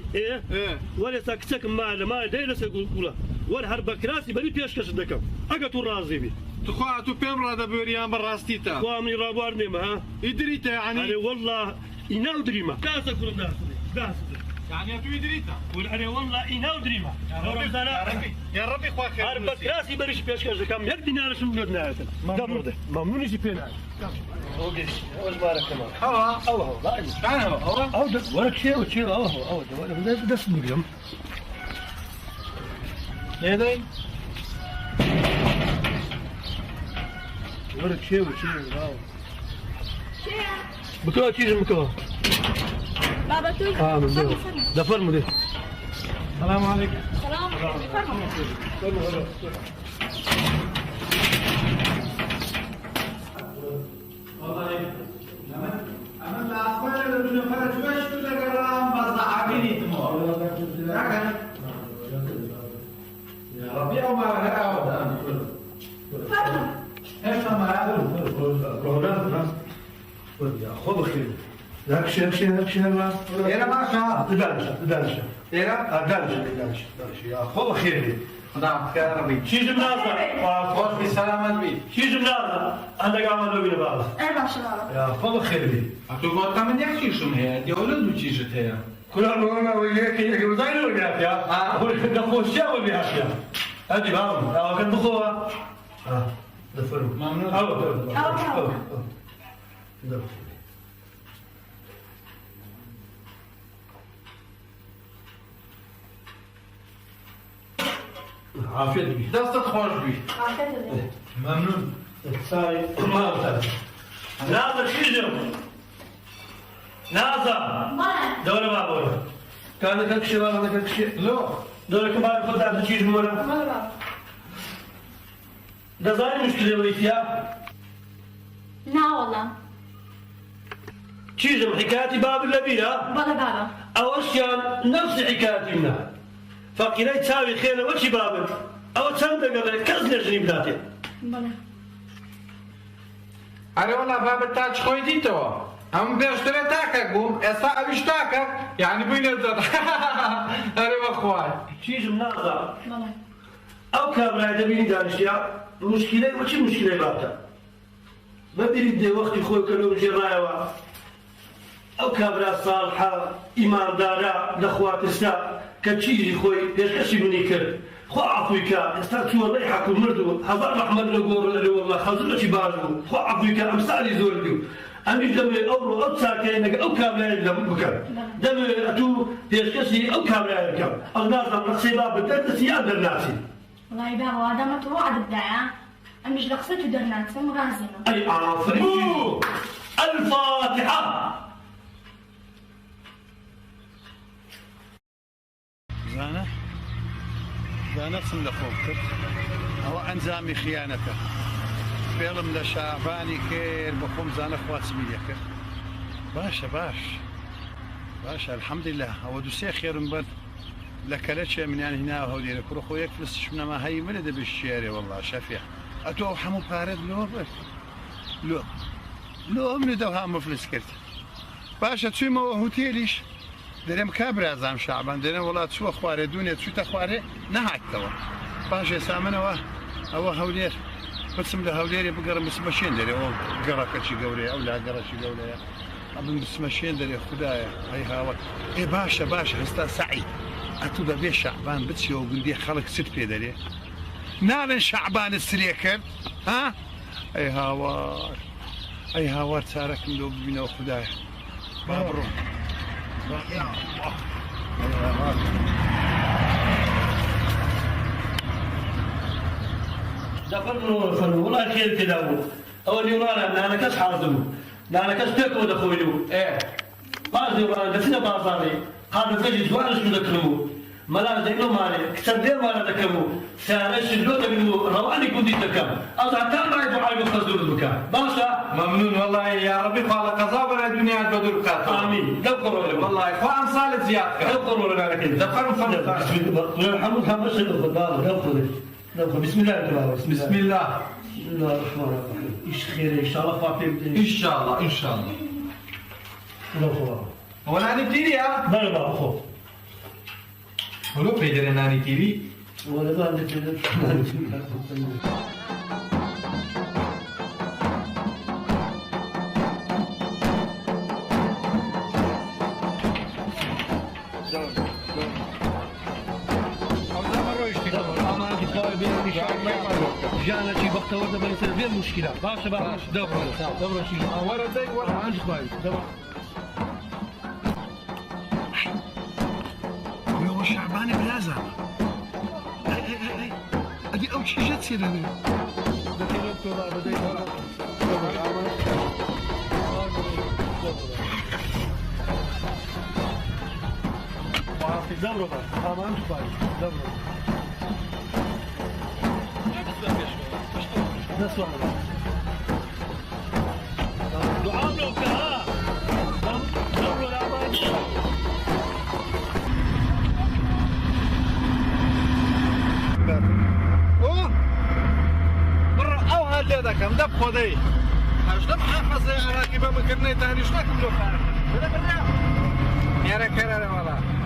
وەر ئێستا کچەکم ما لە مای دەی لەسەر گوڵە وەر هەر بە کراسی بەری پێشکەشت دەکەم ئەگەر تو ڕازی بی تخوا تو پێم ڕادەبوێریان بەڕاستیتە خوا منی ڕابوار نێمە ئیدریتە یعنی وەڵڵا ئیناو دریمە داسە کوڕم داسە يعني تو يدريتا والأنا والله إنا ودريما يا ربي خوا خير هرب كراسي بريش بيشكش كم يك دينار شو بنود نهاية دبر ده ممنون يجي فينا اوكي اول بارك كمان هو لا تعال هو ده ورك شيء وشيء هو ده ده اسمه اليوم يدين ورك شيء وشيء بكره تيجي بكره بابا توي من ده ده فرمو ده السلام عليكم سلام فرمو أنا لا أقبل من فرج وش كل جرام بس عابيني تمر. يا ربي أو ما هذا أو ده. إيش ما هذا؟ يا خذ خير. داكشي ما. أنا ما شاء. دالش. أنا دالش. يا خذ خير. نعم يا ربي. شيء جملازة. خوش بسلامة بي. شيء جملازة. عندك عمل لو بينبال. أي باشا يا خذ خير بي. أنتوا قلت من يحكي شو هي؟ دي أولاد وتيجي هي. كل ما وياك يجي زين ولا يا. نخوش شاو بيها. هذه بعض. يا كان بخوة. ده فرق. ممنون. أو. عافية بي. دستك خوش بي. ممنون. ساي ما بتعرف. نازل شيجو. نازل. دورة بابورة. كان كاكشي ولا كاكشي؟ لا. دورة كبار خد عبد الشيج مورا. ده زين مشكلة ويتيا. لا والله شيجو حكايتي باب اللبيرة. بلا بابا أول كان نفس حكايتي منها. فقيري تساوي خير وشي بابل أو تساوي قبل كذا نجني بلاتي. بلا أنا والله باب التاج خوي ديتو أم بيشتري تاكك بوم إسا أبيش تاكك يعني بين الزد أنا بخوان شيجو منازع. بلا أو كابراي دبيني دانشيا مشكلة وشي مشكلة بابتا. ما بريد وقت خوي كلهم جرايوا. أو كابرا صالحة إيمان دارا لأخوات السا كتشيجي خوي بيشكشي مني كر خو عفويك استاكي والله يحكوا مردو هذا رحمة نقول والله خزنا شي باجو خو عفويك أمثالي زوردو أمي دم أورو أو ساكينك أو كابرا لم بكر دم أتو بيشكشي أو كابرا لكم الناس نقصي باب تدسي أدر ناسي والله بابا هذا ما توعد الدعاء أمش لقصته درنات سم غازنا أي عافري الفاتحة زانە چم لە خۆم کرد ئەوە ئەنجامی خیانەتە فێڵم لە شعبانی کرد بە خۆم زانە خواسمی لێ کرد باشە باش باشا الحمد لله هو دوسي خير برد لكلتش من يعني هنا هولي لك روحو يكفلس شمنا ما هي ملد بالشارع والله شفيع اتو حمو بارد لو بس لو من دوها مفلس كرت باشا تسوي ما هوتيليش دريم كابر ازام شعبان دريم والله تسوى خواري دنيا تسوي تخواري نهاك توا باشا سامنا او هولير بسم له هولير بقرا مسمشين دري او قرا كشي قوري او لا قرا شي قوري ابن مسمشين دري خدايا هاي هاوت اي باشا استاذ سعيد اتو بي شعبان بتسيو قندي خلق ست بيدري نال شعبان السريكر ها اي هاوار سارك لو بينا خدايا بابرو يا الله دفن فنو والله خير كذا أول يوم أنا كاس حاضر أنا كاس تكو دخوليو بعض يوم دفنا بعضاني قالوا تجي جوال شو ذكروا ملا زينو مالي كسبدير مالا ذكروا سارش اللوطة منو رواني كنتي تكم أضع تابع دعاء يخزدون المكان باشا ممنون والله يا ربي قال قضاء الدنيا بدر كاتب آمين دبروا لنا والله إخوان صالت زيادة دبروا لنا كذا دفروا فن الحمد خمس دبروا بسم الله الرحمن الرحيم بسم الله الرحمن الرحيم إيش خير إن شاء الله فاطمة إن شاء الله هو ناني تيري ها؟ لا أخو هلو بيجر ناني تيري ولا ده عندك ناني تيري جانا شي وقت ورده بين سنتين مشكله باشا دبر شي ورا زي ورا عندي كويس دبر ويوم شعبان بلازا اي ادي او شي جات سير انا دبر ما عندي كويس دبر نسوى دعامله كها دبر لا اوه مرة او هالليلة كم دب خذي هاش دب حافظ على كيف ما كرني تاني شنو كم لو فارق يا ركرة والله